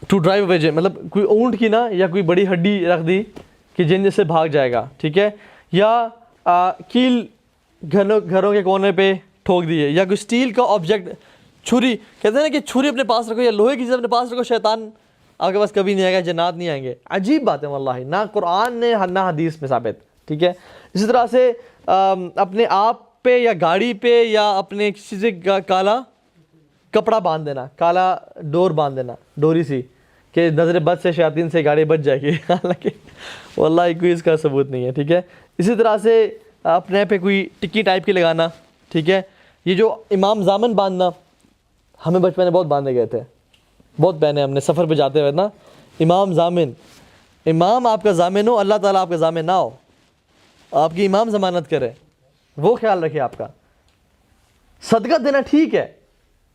to drive away جن, مطلب کوئی اونٹ کی نا یا کوئی بڑی ہڈی رکھ دی کہ جن سے بھاگ جائے گا. ٹھیک ہے. یا کیل گھروں کے کونے پہ ٹھوک دیے, یا کوئی اسٹیل کا آبجیکٹ, چھری, کہتے ہیں نا کہ چھری اپنے پاس رکھو یا لوہے کی چیز اپنے پاس رکھو, شیطان آپ کے پاس کبھی نہیں آئے گا, جنات نہیں آئیں گے. عجیب بات ہے واللہ, نہ قرآن نے نہ حدیث میں ثابت. ٹھیک ہے. اسی طرح سے اپنے آپ پہ یا گاڑی پہ یا اپنے کسی سے کالا کپڑا باندھ دینا, کالا ڈور باندھ دینا, ڈوری سی, کہ نظر بد سے شیاطین سے گاڑی بچ جائے گی. حالانکہ واللہ کوئی اس کا ثبوت نہیں ہے. ٹھیک ہے. اسی طرح سے اپنے پہ کوئی ٹکی ٹائپ کی لگانا. ٹھیک ہے. یہ جو امام ضامن باندھنا, ہمیں بچپن میں بہت باندھے گئے تھے, بہت پہنے ہم نے سفر پہ جاتے ہوئے نا. امام ضامن, امام آپ کا ضامن ہو, اللہ تعالیٰ آپ کا ضامن نہ ہو, آپ کی امام ضمانت کرے, وہ خیال رکھے آپ کا. صدقہ دینا ٹھیک ہے,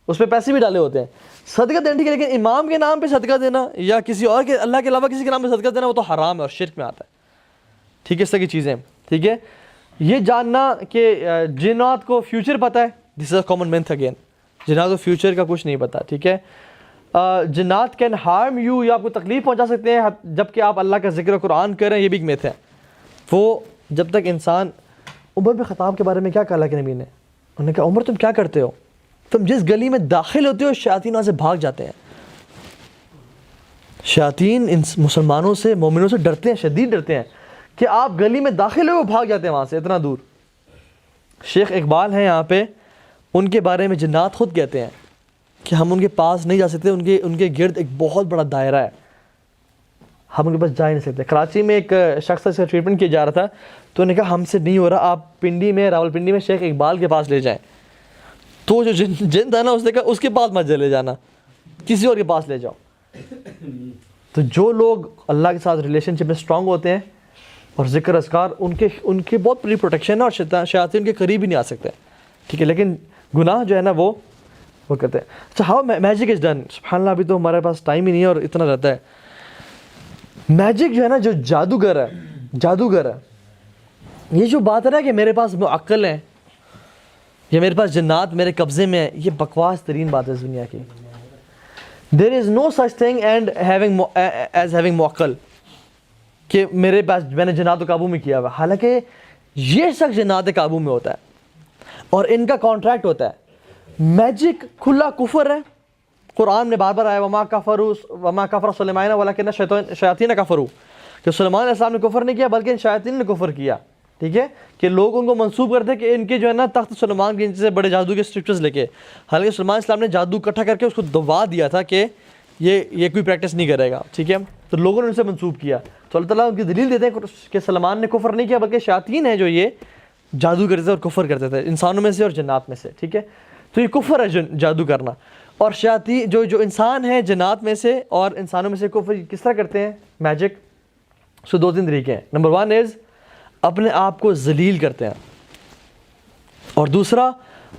اس پہ پیسے بھی ڈالے ہوتے ہیں, صدقہ دینا ٹھیک ہے, لیکن امام کے نام پہ صدقہ دینا یا کسی اور کے, اللہ کے علاوہ کسی کے نام پہ صدقہ دینا, وہ تو حرام ہے اور شرک میں آتا ہے. ٹھیک ہے. اس طرح کی چیزیں. ٹھیک ہے. یہ جاننا کہ جنات کو فیوچر پتہ ہے, دس از اے کامن مینتھ اگین. جنات کو فیوچر کا کچھ نہیں پتہ. ٹھیک ہے. جنات کین ہارم یو, یا آپ کو تکلیف پہنچا سکتے ہیں جب کہ آپ اللہ کا ذکر و قرآن کریں, یہ بھی ایک میتھ ہے. وہ جب تک انسان, عمر بن خطاب کے بارے میں کیا کہا اللہ کے نبی نے, انہوں نے کہا عمر تم کیا کرتے ہو, تم جس گلی میں داخل ہوتے ہو شیاطین وہاں سے بھاگ جاتے ہیں. شیاطین ان مسلمانوں سے, مومنوں سے ڈرتے ہیں, شدید ڈرتے ہیں, کہ آپ گلی میں داخل ہو وہ بھاگ جاتے ہیں وہاں سے اتنا دور. شیخ اقبال ہیں یہاں پہ, ان کے بارے میں جنات خود کہتے ہیں کہ ہم ان کے پاس نہیں جا سکتے, ان کے گرد ایک بہت بڑا دائرہ ہے, ہم ان کے پاس جا ہی نہیں سکتے. کراچی میں ایک شخص سے ٹریٹمنٹ کیا جا رہا تھا, تو انہوں نے کہا ہم سے نہیں ہو رہا, آپ پنڈی میں, راول پنڈی میں شیخ اقبال کے پاس لے جائیں. تو جو جن تھا نا, اس نے کہا اس کے پاس مت لے جانا, کسی اور کے پاس لے جاؤ. تو جو لوگ اللہ کے ساتھ ریلیشن شپ میں اسٹرانگ ہوتے ہیں اور ذکر اذکار, ان کے بہت بڑی پروٹیکشن ہے, اور شیاطین کے قریب ہی نہیں آ سکتے. ٹھیک ہے. لیکن گناہ جو ہے نا وہ کرتے ہیں. اچھا, ہاؤ میجک از ڈن. سبحان اللہ, ابھی تو ہمارے پاس ٹائم ہی نہیں ہے اور اتنا رہتا ہے. میجک جو ہے نا, جو جادوگر ہے, یہ جو بات ہے نا کہ میرے پاس معقل ہیں یا میرے پاس جنات میرے قبضے میں ہیں, یہ بکواس ترین بات ہے اس دنیا کی. دیر از نو such thing and having Maqil, کہ میرے پاس میں نے جنات کو قابو میں کیا ہوا. حالانکہ یہ شخص جنات قابو میں ہوتا ہے اور ان کا کانٹریکٹ ہوتا ہے. میجک کھلا کفر ہے. قرآن میں بار بار آیا وما کفر سلیمان ولکن الشیاطین کفروا, کہ سلیمان علیہ السلام نے کفر نہیں کیا بلکہ شیاطین نے کفر کیا. ٹھیک ہے. کہ لوگ ان کو منسوب کرتے ہیں کہ ان کے جو ہے نا تخت سلیمان کے ان سے بڑے جادو کے اسکرپچرز لے کے, حالانکہ سلیمان علیہ السلام نے جادو اکٹھا کر کے اس کو دبا دیا تھا کہ یہ کوئی پریکٹس نہیں کرے گا. ٹھیک ہے. تو لوگوں نے ان سے منسوب کیا. تو اللہ تعالیٰ ان کی دلیل دیتے ہیں کہ سلیمان نے کفر نہیں کیا بلکہ شیاطین ہیں جو یہ جادو کرتے تھے اور کفر کرتے تھے, انسانوں میں سے اور جنات میں سے. ٹھیک ہے. تو یہ کفر ہے جادو کرنا. اور شیاطین جو انسان ہیں جنات میں سے اور انسانوں میں سے کفر کس طرح کرتے ہیں میجک؟ سو 2-3 طریقے ہیں. نمبر 1 از اپنے آپ کو ذلیل کرتے ہیں, اور دوسرا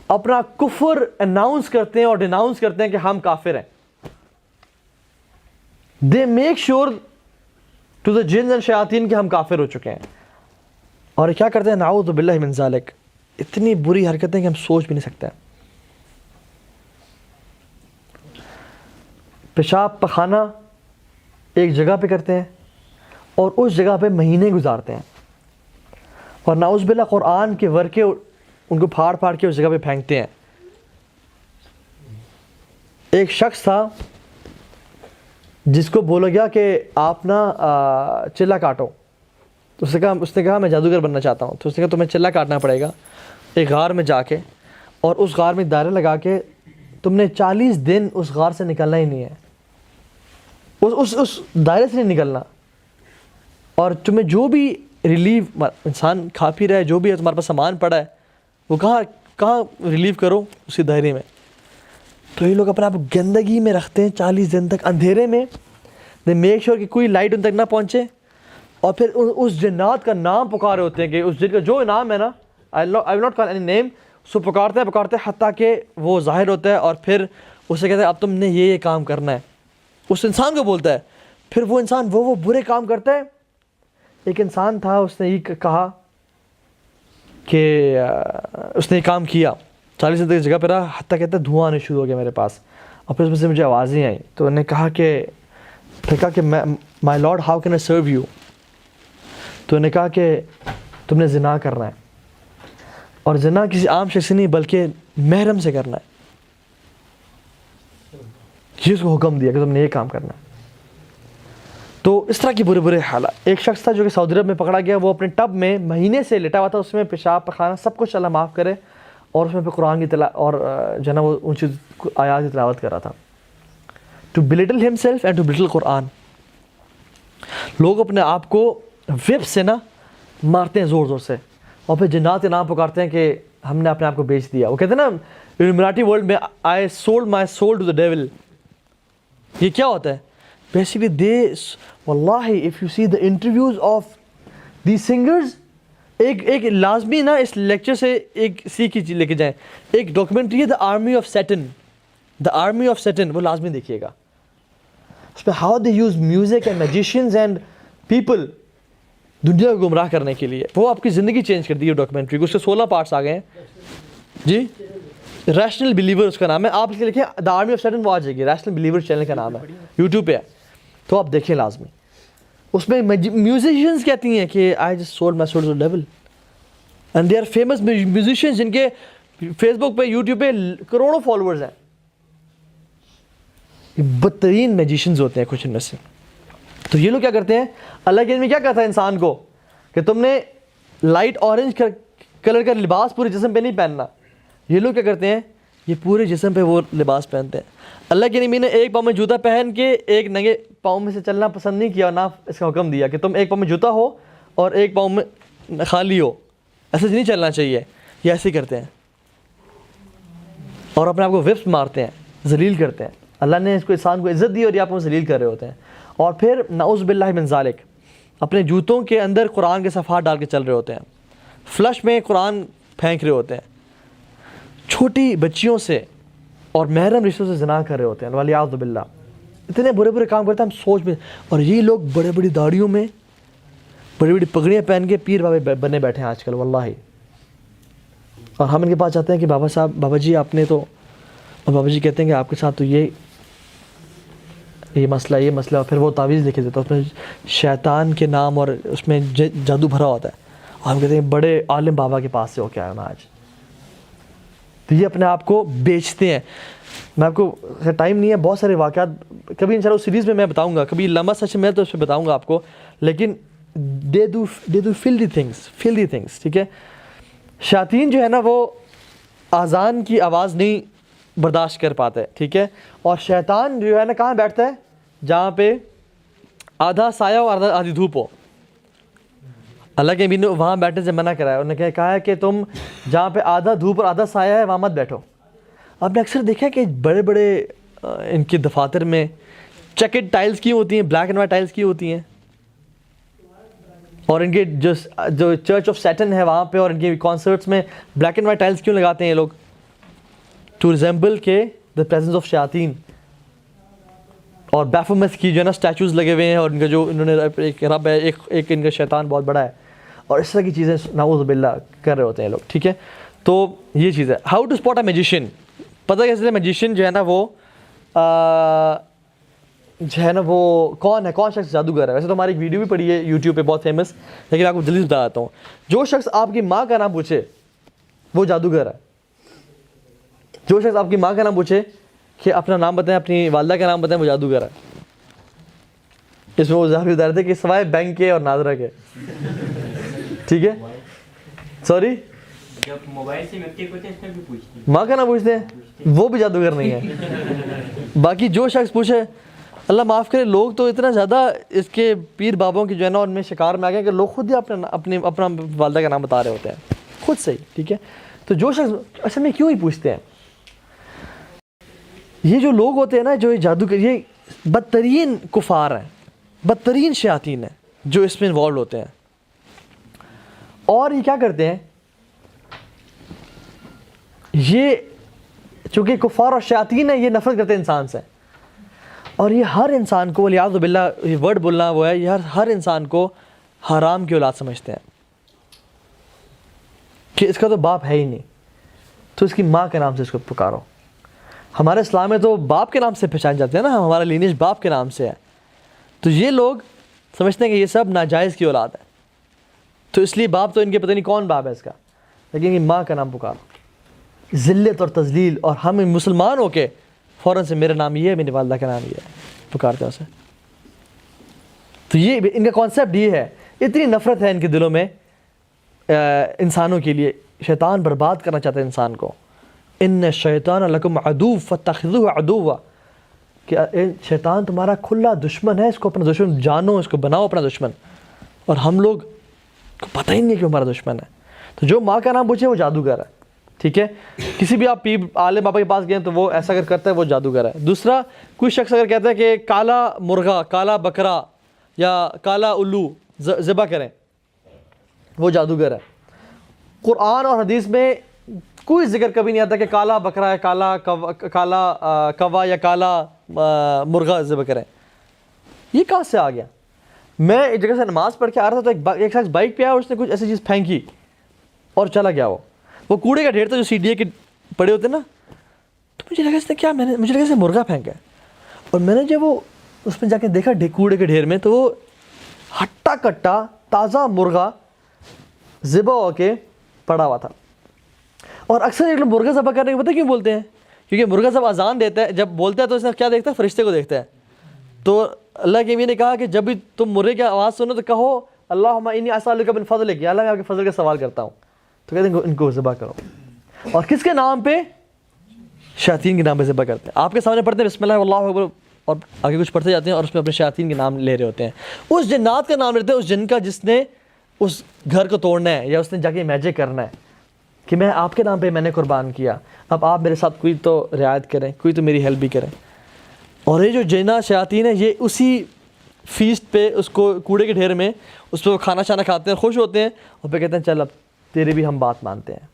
اپنا کفر اناؤنس کرتے ہیں اور ڈیناؤنس کرتے ہیں کہ ہم کافر ہیں. They make sure to the جنز اینڈ شیاطین کہ ہم کافر ہو چکے ہیں. اور کیا کرتے ہیں؟ نعوذ باللہ من ذالک, اتنی بری حرکتیں کہ ہم سوچ بھی نہیں سکتے. پیشاب پخانہ ایک جگہ پہ کرتے ہیں اور اس جگہ پہ مہینے گزارتے ہیں, اور نعوذ باللہ قرآن کے ورقے ان کو پھاڑ پھاڑ کے اس جگہ پہ پھینکتے ہیں. ایک شخص تھا جس کو بولا گیا کہ آپ نا چلا کاٹو, تو اس نے کہا میں جادوگر بننا چاہتا ہوں. تو اس نے کہا تمہیں چلا کاٹنا پڑے گا ایک غار میں جا کے, اور اس غار میں دائرہ لگا کے تم نے 40 دن اس غار سے نکلنا ہی نہیں ہے, اس دائرے سے نہیں نکلنا. اور تمہیں جو بھی ریلیف انسان کھا پی رہا ہے, جو بھی ہے تمہارے پاس سامان پڑا ہے, وہ کہاں ریلیو کرو اسی دائرے میں. تو یہ لوگ اپنے آپ کو گندگی میں رکھتے ہیں 40 دن تک اندھیرے میں. دے میک شیور کہ کوئی لائٹ ان تک نہ پہنچے, اور پھر اس جنات کا نام پکارے ہوتے ہیں کہ اس جن کا جو نام ہے نا, آئی will not call any name, اس کو پکارتے حتیٰ کہ وہ ظاہر ہوتا ہے, اور پھر اسے کہتے ہیں اب تم نے یہ کام کرنا ہے. اس انسان کو بولتا ہے, پھر وہ انسان وہ برے کام کرتا ہے. ایک انسان تھا, اس نے یہ کہا کہ اس نے یہ کام کیا, 40 دن تک جگہ پہ رہا, حتیٰ کہتا ہے دھواں آنے شروع ہو گیا میرے پاس, اور پھر اس میں سے مجھے آوازیں آئیں. تو انہوں نے کہا کہ my Lord how can I serve you. تو انہوں نے کہا کہ تم نے زنا کرنا ہے, اور زنا کسی عام شخص سے نہیں بلکہ محرم سے کرنا ہے. یہ اس کو حکم دیا کہ تم نے یہ کام کرنا ہے. تو اس طرح کی برے حالات. ایک شخص تھا جو کہ سعودی عرب میں پکڑا گیا, وہ اپنے ٹب میں مہینے سے لیٹا ہوا تھا, اس میں پیشاب پخانا سب کچھ اللہ معاف کرے, اور اس میں پہ قرآن کی اور جو ہے نا وہ اونچی آیات کی تلاوت کر رہا تھا. To belittle himself and to belittle قرآن. لوگ اپنے آپ کو ویب سے نا مارتے ہیں زور سے, اور پھر جنات کے نام پکارتے ہیں کہ ہم نے اپنے آپ کو بیچ دیا. وہ کہتے ہیں نا مراٹھی ورلڈ میں I sold my soul to the devil. یہ کیا ہوتا ہے بیسیکلی؟ دے واللہ if you see the interviews of the singers, ایک لازمی نا اس لیکچر سے ایک سیکھ چیز لے کے جائیں. ایک ڈاکیومنٹری ہے دا آرمی آف سیٹن, وہ لازمی دیکھیے گا. اس پہ how they use music and magicians and people دنیا کو گمراہ کرنے کے لیے. وہ آپ کی زندگی چینج کر دی ہے ڈاکیومنٹری. اس کے 16 پارٹس آ گئے ہیں جی. ریشنل بلیور اس کا نام ہے. آپ اس کے لکھیں دا آرمی آف سیٹن, وہ آ جائے گی. ریشنل بلیور چینل کا نام ہے, یوٹیوب پہ ہے, تو آپ دیکھیں لازمی. اس میں میوزیشینز کہتی ہیں کہ I just sold my soul to the devil, and they are famous musicians جن کے فیس بک پہ یوٹیوب پہ کروڑوں فالوورز ہیں. یہ بدترین میجیشینز ہوتے ہیں کچھ ان میں سے. تو یہ لوگ کیا کرتے ہیں, اللہ کے علم کیا کہتا ہے انسان کو کہ تم نے لائٹ اورنج کلر کا لباس پورے جسم پہ نہیں پہننا. یہ لوگ کیا کرتے ہیں, یہ پورے جسم پہ وہ لباس پہنتے ہیں. اللہ کے نبی نے ایک پاؤں میں جوتا پہن کے ایک ننگے پاؤں میں سے چلنا پسند نہیں کیا, اور نہ اس کا حکم دیا کہ تم ایک پاؤں میں جوتا ہو اور ایک پاؤں میں خالی ہو. ایسے نہیں چلنا چاہیے. یہ ایسے ہی کرتے ہیں, اور اپنے آپ کو وفس مارتے ہیں, ذلیل کرتے ہیں. اللہ نے اس کو انسان کو عزت دی اور یہ آپ کو ذلیل کر رہے ہوتے ہیں. اور پھر نعوذ باللہ من ذالک اپنے جوتوں کے اندر قرآن کے صفحات ڈال کے چل رہے ہوتے ہیں, فلش میں قرآن پھینک رہے ہوتے ہیں, چھوٹی بچیوں سے اور محرم رشتوں سے زنا کر رہے ہوتے ہیں, والیاذ باللہ. اتنے برے کام کرتے ہیں ہم سوچ میں. اور یہ لوگ بڑی داڑھیوں میں بڑی پگڑیاں پہن کے پیر بابے بنے بیٹھے ہیں آج کل واللہ. اور ہم ان کے پاس جاتے ہیں کہ بابا جی آپ نے تو, اور بابا جی کہتے ہیں کہ آپ کے ساتھ تو یہ مسئلہ, اور پھر وہ تعویذ لکھ دیتا ہے, اس میں شیطان کے نام اور اس میں جادو بھرا ہوتا ہے, اور ہم کہتے ہیں بڑے عالم بابا کے پاس سے ہو کے آیا میں آج. تو یہ اپنے آپ کو بیچتے ہیں. میں آپ کو ٹائم نہیں ہے, بہت سارے واقعات کبھی انشاءاللہ اس سیریز میں میں بتاؤں گا, کبھی لمحہ سچ میں تو اس پہ بتاؤں گا آپ کو, لیکن دے ڈو فلدی تھنگس. ٹھیک ہے, شیاطین جو ہے نا وہ اذان کی آواز نہیں برداشت کر پاتے. ٹھیک ہے, اور شیطان جو ہے نا کہاں بیٹھتا ہے, جہاں پہ آدھا سایہ ہو اور آدھی دھوپ ہو. اللہ کے نبی نے وہاں بیٹھنے سے منع کرایا. انہوں نے کہا ہے کہ تم جہاں پہ آدھا دھوپ اور آدھا سایہ ہے وہاں مت بیٹھو. آپ نے اکثر دیکھا کہ بڑے ان کے دفاتر میں چیکڈ ٹائلز کی ہوتی ہیں, بلیک اینڈ وائٹ ٹائلز کی ہوتی ہیں, اور ان کے جو چرچ آف سیٹن ہے وہاں پہ اور ان کے کانسرٹس میں بلیک اینڈ وائٹ ٹائلز کیوں لگاتے ہیں یہ لوگ؟ ٹو ریزمبل کے دا پریزنس آف شیاطین. اور بیفومس کی جو ہے نا اسٹیچوز لگے ہوئے ہیں, اور ان کا جو انہوں نے ایک رب ہے, ایک ان کا شیطان بہت بڑا ہے, اور اس طرح کی چیزیں نعوذ باللہ کر رہے ہوتے ہیں لوگ. ٹھیک ہے, تو یہ چیز ہے. How to spot a magician. پتہ کیسے چلے میجیشین جو ہے نا وہ کون شخص جادوگر ہے؟ ویسے تو ہماری ایک ویڈیو بھی پڑی ہے یوٹیوب پہ بہت فیمس, لیکن آپ کو جلدی بتا دیتا ہوں. جو شخص آپ کی ماں کا نام پوچھے وہ جادوگر ہے. جو شخص آپ کی ماں کا نام پوچھے کہ اپنا نام بتائیں, اپنی والدہ کا نام بتائیں, وہ جادوگر ہے. اس میں وہ ظاہر بتا رہے تھے کہ سوائے بینک کے اور ناظرہ کے. ٹھیک ہے, سوری, موبائل سے ماں کا نام پوچھتے ہیں, وہ بھی جادوگر نہیں ہے. باقی جو شخص پوچھے, اللہ معاف کرے, لوگ تو اتنا زیادہ اس کے پیر بابوں کی جو ہے نا ان میں شکار میں آ گئے کہ لوگ خود ہی اپنا والدہ کا نام بتا رہے ہوتے ہیں خود سے ہی. ٹھیک ہے, تو جو شخص اصل میں کیوں ہی پوچھتے ہیں, یہ جو لوگ ہوتے ہیں نا جو یہ جادو یہ بدترین کفار ہیں, بدترین شیاطین ہیں جو اس میں انوالو ہوتے ہیں. اور یہ کیا کرتے ہیں, یہ چونکہ کفار اور شیاطین ہیں یہ نفرت کرتے ہیں انسان سے, اور یہ ہر انسان کو والعیاذ باللہ یہ ورڈ بولنا وہ ہے, یہ ہر انسان کو حرام کی اولاد سمجھتے ہیں کہ اس کا تو باپ ہے ہی نہیں, تو اس کی ماں کے نام سے اس کو پکارو. ہمارے اسلام میں تو باپ کے نام سے پہچان جاتے ہیں نا, ہمارا لینیج باپ کے نام سے ہے. تو یہ لوگ سمجھتے ہیں کہ یہ سب ناجائز کی اولاد ہے, تو اس لیے باپ تو ان کے پتہ نہیں کون باپ ہے اس کا, لیکن یہ ماں کا نام پکارو. ذلت اور تذلیل, اور ہم مسلمان ہو کے فوراً سے میرا نام یہ ہے, میری والدہ کا نام یہ ہے, پکارتے ہیں اسے. تو یہ ان کا کانسیپٹ یہ ہے, اتنی نفرت ہے ان کے دلوں میں انسانوں کے لیے. شیطان برباد کرنا چاہتا ہے انسان کو. ان الشیطان لکم عدو فاتخذوه عدوا, کہ شیطان تمہارا کھلا دشمن ہے, اس کو اپنا دشمن جانو, اس کو بناؤ اپنا دشمن. اور ہم لوگ کو پتہ ہی نہیں کہ ہمارا دشمن ہے. تو جو ماں کا نام پوچھے وہ جادوگر ہے, ٹھیک ہے. کسی بھی آپ پیر عالم بابا کے پاس گئے تو وہ ایسا اگر کرتا ہے وہ جادوگر ہے. دوسرا, کوئی شخص اگر کہتا ہے کہ کالا مرغا, کالا بکرا یا کالا الو ذبح کریں, وہ جادوگر ہے. قرآن اور حدیث میں کوئی ذکر کبھی نہیں آتا کہ کالا بکرا ہے, کالا کوا یا کالا مرغا ذبح کریں. یہ کہاں سے آ گیا؟ میں ایک جگہ سے نماز پڑھ کے آ رہا تھا تو ایک شخص بائک پہ آیا اور اس نے کچھ ایسی چیز پھینکی اور چلا گیا. وہ کوڑے کا ڈھیر تھا جو سی ڈی اے کے پڑے ہوتے نا, تو مجھے لگا اس نے کیا, مجھے لگا اس نے مرغا پھینکا ہے. اور میں نے جب وہ اس میں جا کے دیکھا کوڑے کے ڈھیر میں, تو وہ ہٹا کٹا تازہ مرغا ذبح ہو کے پڑا ہوا تھا. اور اکثر ایک لوگ مرغا ذبح کرنے کے پتہ کیوں بولتے ہیں, کیونکہ مرغا جب اذان دیتا ہے, جب بولتا ہے تو اس نے کیا دیکھتا ہے, فرشتے کو دیکھتا ہے. تو اللہ کے نبی نے کہا کہ جب بھی تم مرغے کی آواز سنو تو کہو اللہم انی اسألک من فضلک, یا اللہ میں آپ کے فضل کا سوال کرتا ہوں. تو کہتے ہیں ان کو ذبح کرو. اور کس کے نام پہ؟ شیاطین کے نام پہ ذبح کرتے ہیں. آپ کے سامنے پڑھتے ہیں بسم اللہ واللہ اکبر, اور آگے کچھ پڑھتے جاتے ہیں اور اس میں اپنے شیاطین کے نام لے رہے ہوتے ہیں. اس جنات کا نام لیتے ہیں, اس جن کا جس نے اس گھر کو توڑنا ہے یا اس نے جا کے میجک کرنا ہے کہ میں آپ کے نام پہ میں نے قربان کیا, اب آپ میرے ساتھ کوئی تو رعایت کریں, کوئی تو میری ہیلپ بھی کریں. اور یہ جو جنات شیاطین ہیں یہ اسی فیسٹ پہ, اس کو کوڑے کے ڈھیر میں اس پہ وہ کھانا شانا کھاتے ہیں, خوش ہوتے ہیں, اور پھر کہتے ہیں چل اب تیری بھی ہم بات مانتے ہیں.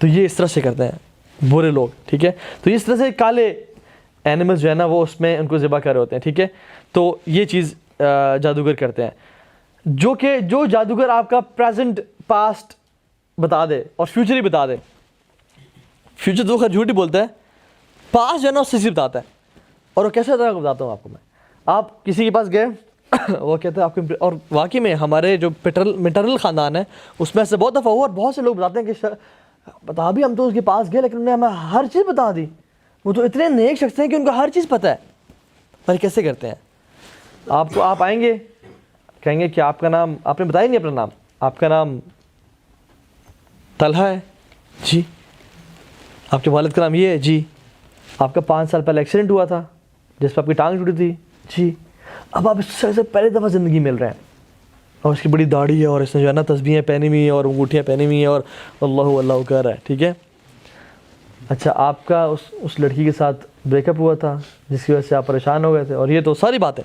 تو یہ اس طرح سے کرتے ہیں برے لوگ, ٹھیک ہے. تو اس طرح سے کالے اینیملز جو ہے نا وہ اس میں ان کو ذبح کر رہے ہوتے ہیں, ٹھیک ہے. تو یہ چیز جادوگر کرتے ہیں. جو جادوگر آپ کا پریزنٹ پاسٹ بتا دے اور فیوچر ہی بتا دے, فیوچر تو خیر جھوٹ ہی بولتا ہے, پاسٹ جو ہے نا اس سے بتاتا ہے. اور وہ کیسے ہوتا ہے بتاتا ہوں آپ کو میں. آپ کسی کے پاس گئے, وہ کہتے ہیں آپ کو, اور واقعی میں ہمارے جو میٹرنل خاندان ہے اس میں سے بہت دفعہ ہوا, اور بہت سے لوگ بتاتے ہیں کہ بتا بھی ہم تو اس کے پاس گئے لیکن انہوں نے ہمیں ہر چیز بتا دی. وہ تو اتنے نیک شخص ہیں کہ ان کو ہر چیز پتہ ہے. پر کیسے کرتے ہیں؟ آپ آئیں گے, کہیں گے کہ آپ کا نام, آپ نے بتایا نہیں اپنا نام, آپ کا نام طلحہ ہے جی, آپ کے والد کا نام یہ ہے جی, آپ کا 5 سال پہلے ایکسیڈنٹ ہوا تھا جس پہ آپ کی ٹانگ ٹوٹی تھی جی. اب آپ اس سے پہلے دفعہ زندگی مل رہے ہیں, اور اس کی بڑی داڑھی ہے, اور اس نے جو ہے نا تسبیحیں پہنی ہوئی ہیں اور انگوٹھیاں پہنی ہوئی ہیں, اور اللہ کہہ رہا ہے, ٹھیک ہے. اچھا, آپ کا اس لڑکی کے ساتھ بریک اپ ہوا تھا جس کی وجہ سے آپ پریشان ہو گئے تھے, اور یہ تو ساری بات ہے.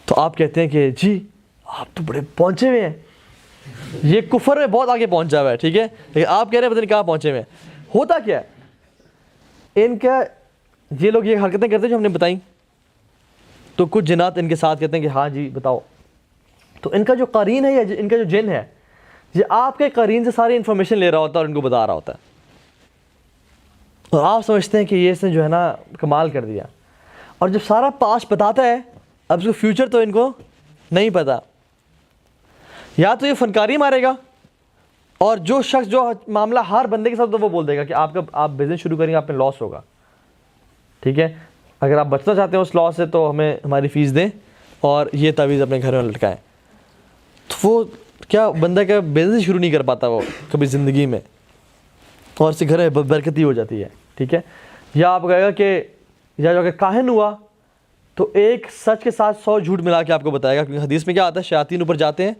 تو آپ کہتے ہیں کہ جی آپ تو بڑے پہنچے ہوئے ہیں, یہ کفر میں بہت آگے پہنچا ہوا ہے, ٹھیک ہے. لیکن آپ کہہ رہے ہیں پتہ نہیں کہاں پہنچے ہوئے ہیں. ہوتا کیا ہے ان کا, یہ لوگ یہ حرکتیں کرتے ہیں جو ہم نے بتائیں, تو کچھ جنات ان کے ساتھ کہتے ہیں کہ ہاں جی بتاؤ. تو ان کا جو قرین ہے یا ان کا جو جن ہے یہ آپ کے قرین سے ساری انفارمیشن لے رہا ہوتا ہے اور ان کو بتا رہا ہوتا ہے, اور آپ سمجھتے ہیں کہ یہ اس نے جو ہے نا کمال کر دیا. اور جب سارا پاسٹ بتاتا ہے, اب اس کو فیوچر تو ان کو نہیں پتا, یا تو یہ فنکاری مارے گا, اور جو شخص جو معاملہ ہر بندے کے ساتھ تو وہ بول دے گا کہ آپ بزنس شروع کریں گے, آپ میں لاس ہوگا, ٹھیک ہے. اگر آپ بچنا چاہتے ہیں اس لاس سے تو ہمیں ہماری فیس دیں اور یہ تعویذ اپنے گھر میں لٹکائیں. تو وہ کیا بندہ کا بزنس شروع نہیں کر پاتا وہ کبھی زندگی میں, اور اس سے گھر میں برکتی ہو جاتی ہے, ٹھیک ہے. یا آپ کہے گا کہ یا جو اگر کاہن ہوا تو ایک سچ کے ساتھ 100 جھوٹ ملا کے آپ کو بتائے گا, کیونکہ حدیث میں کیا آتا ہے, شیاطین اوپر جاتے ہیں,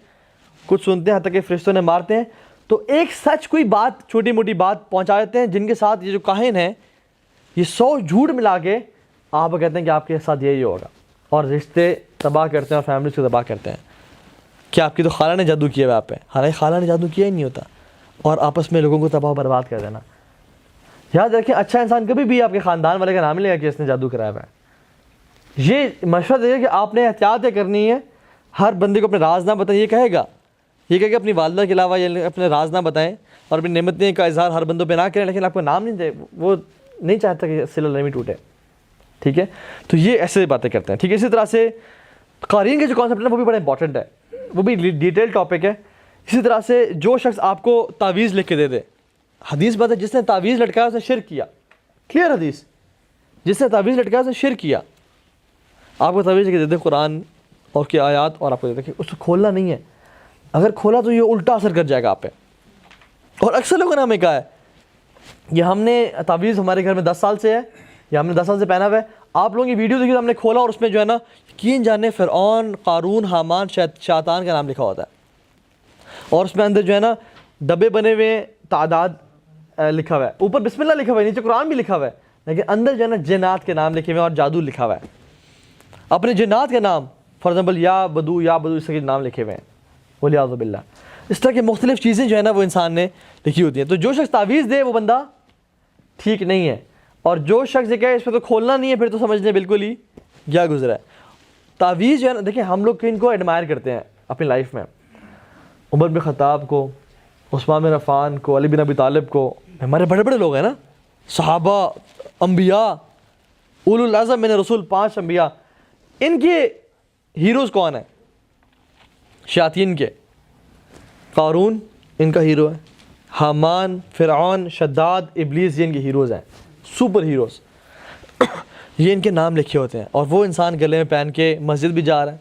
کچھ سنتے ہیں حتیٰ کہ فرشتوں نے مارتے ہیں, تو ایک سچ کوئی بات چھوٹی موٹی بات پہنچا دیتے ہیں, جن کے ساتھ یہ جو کاہن ہیں یہ 100 جھوٹ ملا کے آپ کہتے ہیں کہ آپ کے ساتھ یہی ہوگا, اور رشتے تباہ کرتے ہیں اور فیملیز کو تباہ کرتے ہیں کہ آپ کی تو خالہ نے جادو کیا ہوا آپ پہ, حالانکہ خالہ نے جادو کیا ہی نہیں ہوتا, اور آپس میں لوگوں کو تباہ و برباد کر دینا. یاد رکھیں, اچھا انسان کبھی بھی آپ کے خاندان والے کا نام نہیں لے گا کہ اس نے جادو کرایا ہوا ہے. یہ مشورہ دے گا کہ آپ نے احتیاط کرنی ہے, ہر بندے کو اپنے راز نہ بتائیں. یہ کہے گا, یہ کہے کہ اپنی والدہ کے علاوہ یہ اپنے راز نہ بتائیں اور اپنی نعمتیں کا اظہار ہر بندوں پہ نہ کریں, لیکن آپ کا نام نہیں دے, وہ نہیں چاہتا کہ صلہ رحمی ٹوٹے. ٹھیک ہے, تو یہ ایسے باتیں کرتے ہیں. ٹھیک ہے, اسی طرح سے قارین کے جو کانسیپٹ ہے وہ بھی بڑا امپورٹنٹ ہے, وہ بھی ڈیٹیل ٹاپک ہے. اسی طرح سے جو شخص آپ کو تعویذ لکھ کے دے دے, حدیث بات ہے جس نے تعویذ لٹکایا اس نے شرک کیا. کلیئر حدیث, جس نے تعویذ لٹکایا اس نے شرک کیا. آپ کو تعویذ لکھ کے دے دے قرآن اور کی آیات, اور آپ کو دے دے کہ اس کو کھولنا نہیں ہے, اگر کھولا تو یہ الٹا اثر کر جائے گا آپ پہ. اور اکثر لوگوں نے ہمیں کہا ہے یہ ہم نے تعویذ ہمارے گھر میں 10 سال سے ہے, یا ہم نے 10 سال سے پہنا ہوا ہے. آپ لوگوں کی ویڈیو دیکھی تو ہم نے کھولا اور اس میں جو ہے نا یقین جانے فرعون, قارون, حامان, شیطان کا نام لکھا ہوتا ہے, اور اس میں اندر جو ہے نا ڈبے بنے ہوئے ہیں, تعداد لکھا ہوا ہے, اوپر بسم اللہ لکھا ہوا ہے, نیچے قرآن بھی لکھا ہوا ہے, لیکن اندر جو ہے نا جنات کے نام لکھے ہوئے ہیں اور جادو لکھا ہوا ہے. اپنے جنات کے نام فار ایگزامپل یا بدو اس کے نام لکھے ہوئے ہیں, ولیعوذ باللہ. اس طرح کی مختلف چیزیں جو ہے نا وہ انسان نے لکھی ہوتی ہیں. تو جو شخص تعویذ دے وہ بندہ ٹھیک نہیں ہے, اور جو شخص یہ کہے اس پہ تو کھولنا نہیں ہے, پھر تو سمجھ لیں بالکل ہی کیا گزرا ہے. تعویذ جو ہے نا, دیکھیں ہم لوگ کن کو ایڈمائر کرتے ہیں اپنی لائف میں, عمر بن خطاب کو, عثمان بن عفان کو, علی بن ابی طالب کو, ہمارے بڑے بڑے لوگ ہیں نا, صحابہ, انبیاء, اولو العزم من رسول, 5 انبیاء. ان کے ہیروز کون ہیں؟ شیاطین کے. قارون ان کا ہیرو ہے, حامان, فرعون, شداد, ابلیس, یہ ان کے ہیروز ہیں, سپر ہیروز. یہ ان کے نام لکھے ہوتے ہیں, اور وہ انسان گلے میں پہن کے مسجد بھی جا رہا ہے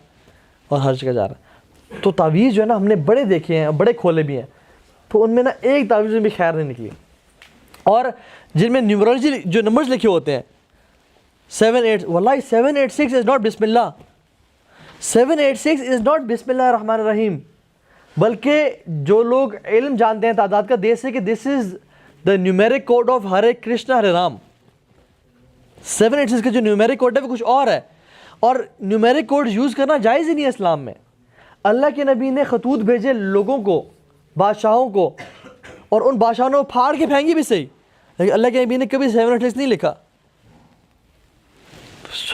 اور ہر جگہ جا رہا ہے. تو تعویذ جو ہے نا ہم نے بڑے دیکھے ہیں, بڑے کھولے بھی ہیں, تو ان میں نا ایک تعویذ میں بھی خیر نہیں نکلی. اور جن میں نیومرولوجی جو نمبرز لکھے ہوتے ہیں 7-8, واللہ 786 از ناٹ بسم اللہ, 786 از ناٹ بسم اللہ الرحمن الرحیم, بلکہ جو لوگ علم جانتے ہیں تعداد کا, دے سے کہ دس از دا نیومیرک کوڈ آف ہرے کرشنا ہرے رام. 786 کا جو نیومیرک کوڈ ہے وہ کچھ اور ہے, اور نیومیرک کوڈ یوز کرنا جائز ہی نہیں ہے اسلام میں. اللہ کے نبی نے خطوط بھیجے لوگوں کو, بادشاہوں کو, اور ان بادشاہوں نے پھاڑ کے پھینکی بھی صحیح, لیکن اللہ کے نبی نے کبھی 786 نہیں لکھا,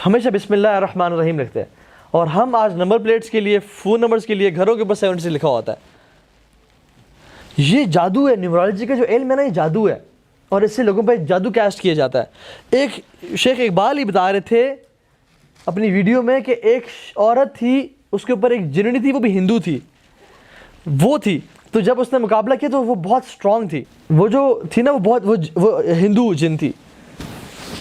ہمیشہ بسم اللہ الرحمن الرحیم لکھتے ہیں. اور ہم آج نمبر پلیٹس کے لیے, فون نمبرز کے لیے گھروں کے اوپر 786 لکھا ہوتا ہے. یہ جادو ہے, نیورولوجی کا جو علم ہے نا یہ جادو ہے, اور اس سے لوگوں پہ جادو کیسٹ کیا جاتا ہے. ایک شیخ اقبال ہی بتا رہے تھے اپنی ویڈیو میں کہ ایک عورت تھی, اس کے اوپر ایک جننی تھی, وہ بھی ہندو تھی, وہ تھی. تو جب اس نے مقابلہ کیا تو وہ بہت اسٹرانگ تھی, وہ جو تھی نا وہ ہندو جن تھی.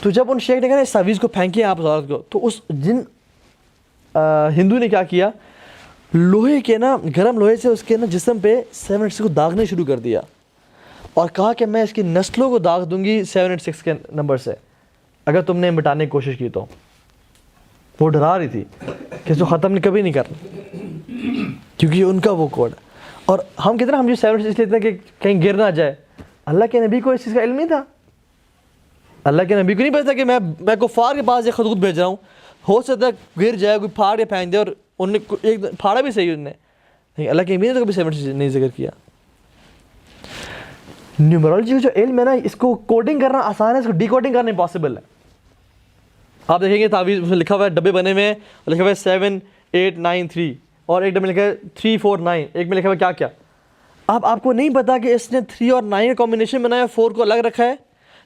تو جب ان شیخ نے کہا اس تعویذ کو پھینکیں آپ اس عورت کو, تو اس جن ہندو نے کیا کیا, لوہے کے نا, گرم لوہے سے اس کے نا جسم پہ 786 کو داغنے شروع کر دیا, اور کہا کہ میں اس کی نسلوں کو داغ دوں گی 786 کے نمبر سے اگر تم نے مٹانے کی کوشش کی. تو وہ ڈرا رہی تھی کہ اس کو ختم نہیں کبھی نہیں کرنا, کیونکہ ان کا وہ کوڈ. اور ہم کہتے ہیں ہم جو 786 لیتے ہیں کہ کہیں گر نہ جائے, اللہ کے نبی کو اس چیز کا علم نہیں تھا. اللہ کے نبی کو نہیں پتا کہ میں کفار کے پاس یہ خطوط بھیج رہا ہوں, ہو سکتا ہے گر جائے, کوئی پھاڑ کے پھینک دے, اور ان نے ایک پھاڑا بھی صحیح, ان نے, لیکن اللہ کے نبی نے تو کبھی 786 نہیں ذکر کیا. نیومرولوجی کا جو علم ہے نا, اس کو کوڈنگ کرنا آسان ہے, اس کو ڈی کوڈنگ کرنا امپاسبل ہے. آپ دیکھیں گے تعویذ میں لکھا ہوا ہے, ڈبے بنے ہوئے ہیں, لکھا ہوا ہے 7893, اور ایک ڈبے میں لکھا ہے 349, ایک میں لکھا ہوا ہے کیا کیا. اب آپ کو نہیں پتا کہ اس نے 3 اور 9 کا کمبینیشن بنایا, 4 کو الگ رکھا ہے,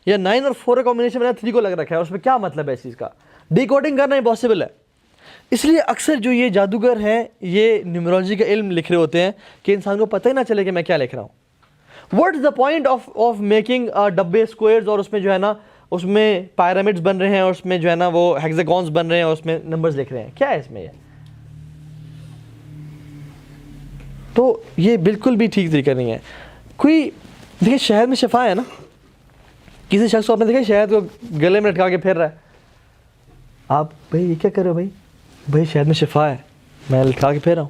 یا 9 اور 4 کا کمبینیشن بنایا, 3 کو الگ رکھا ہے, اس میں کیا مطلب ہے اس چیز کا. ڈی کوڈنگ کرنا امپاسبل ہے. اس لیے اکثر جو یہ جادوگر ہیں یہ نیومرولوجی کا علم لکھ رہے ہوتے ہیں کہ انسان کو پتہ ہی نہ چلے کہ میں کیا لکھ رہا ہوں. What is the point of making ڈبے اسکوئرز, اور اس میں جو ہے نا اس میں پیرامڈس بن رہے ہیں, اور اس میں جو ہے نا وہ ہیگزاگونز بن رہے ہیں, اور اس میں نمبرز لکھ رہے ہیں, کیا ہے اس میں یہ. تو یہ بالکل بھی ٹھیک طریقہ نہیں ہے. کوئی دیکھیں شہد میں شفا ہے نا, کسی شخص کو آپ نے دیکھا شہد کو گلے میں لٹکا کے پھر رہا ہے, آپ بھائی یہ کیا کر رہے ہو, بھائی شہد میں شفا ہے, میں لٹکا کے پھر رہا ہوں.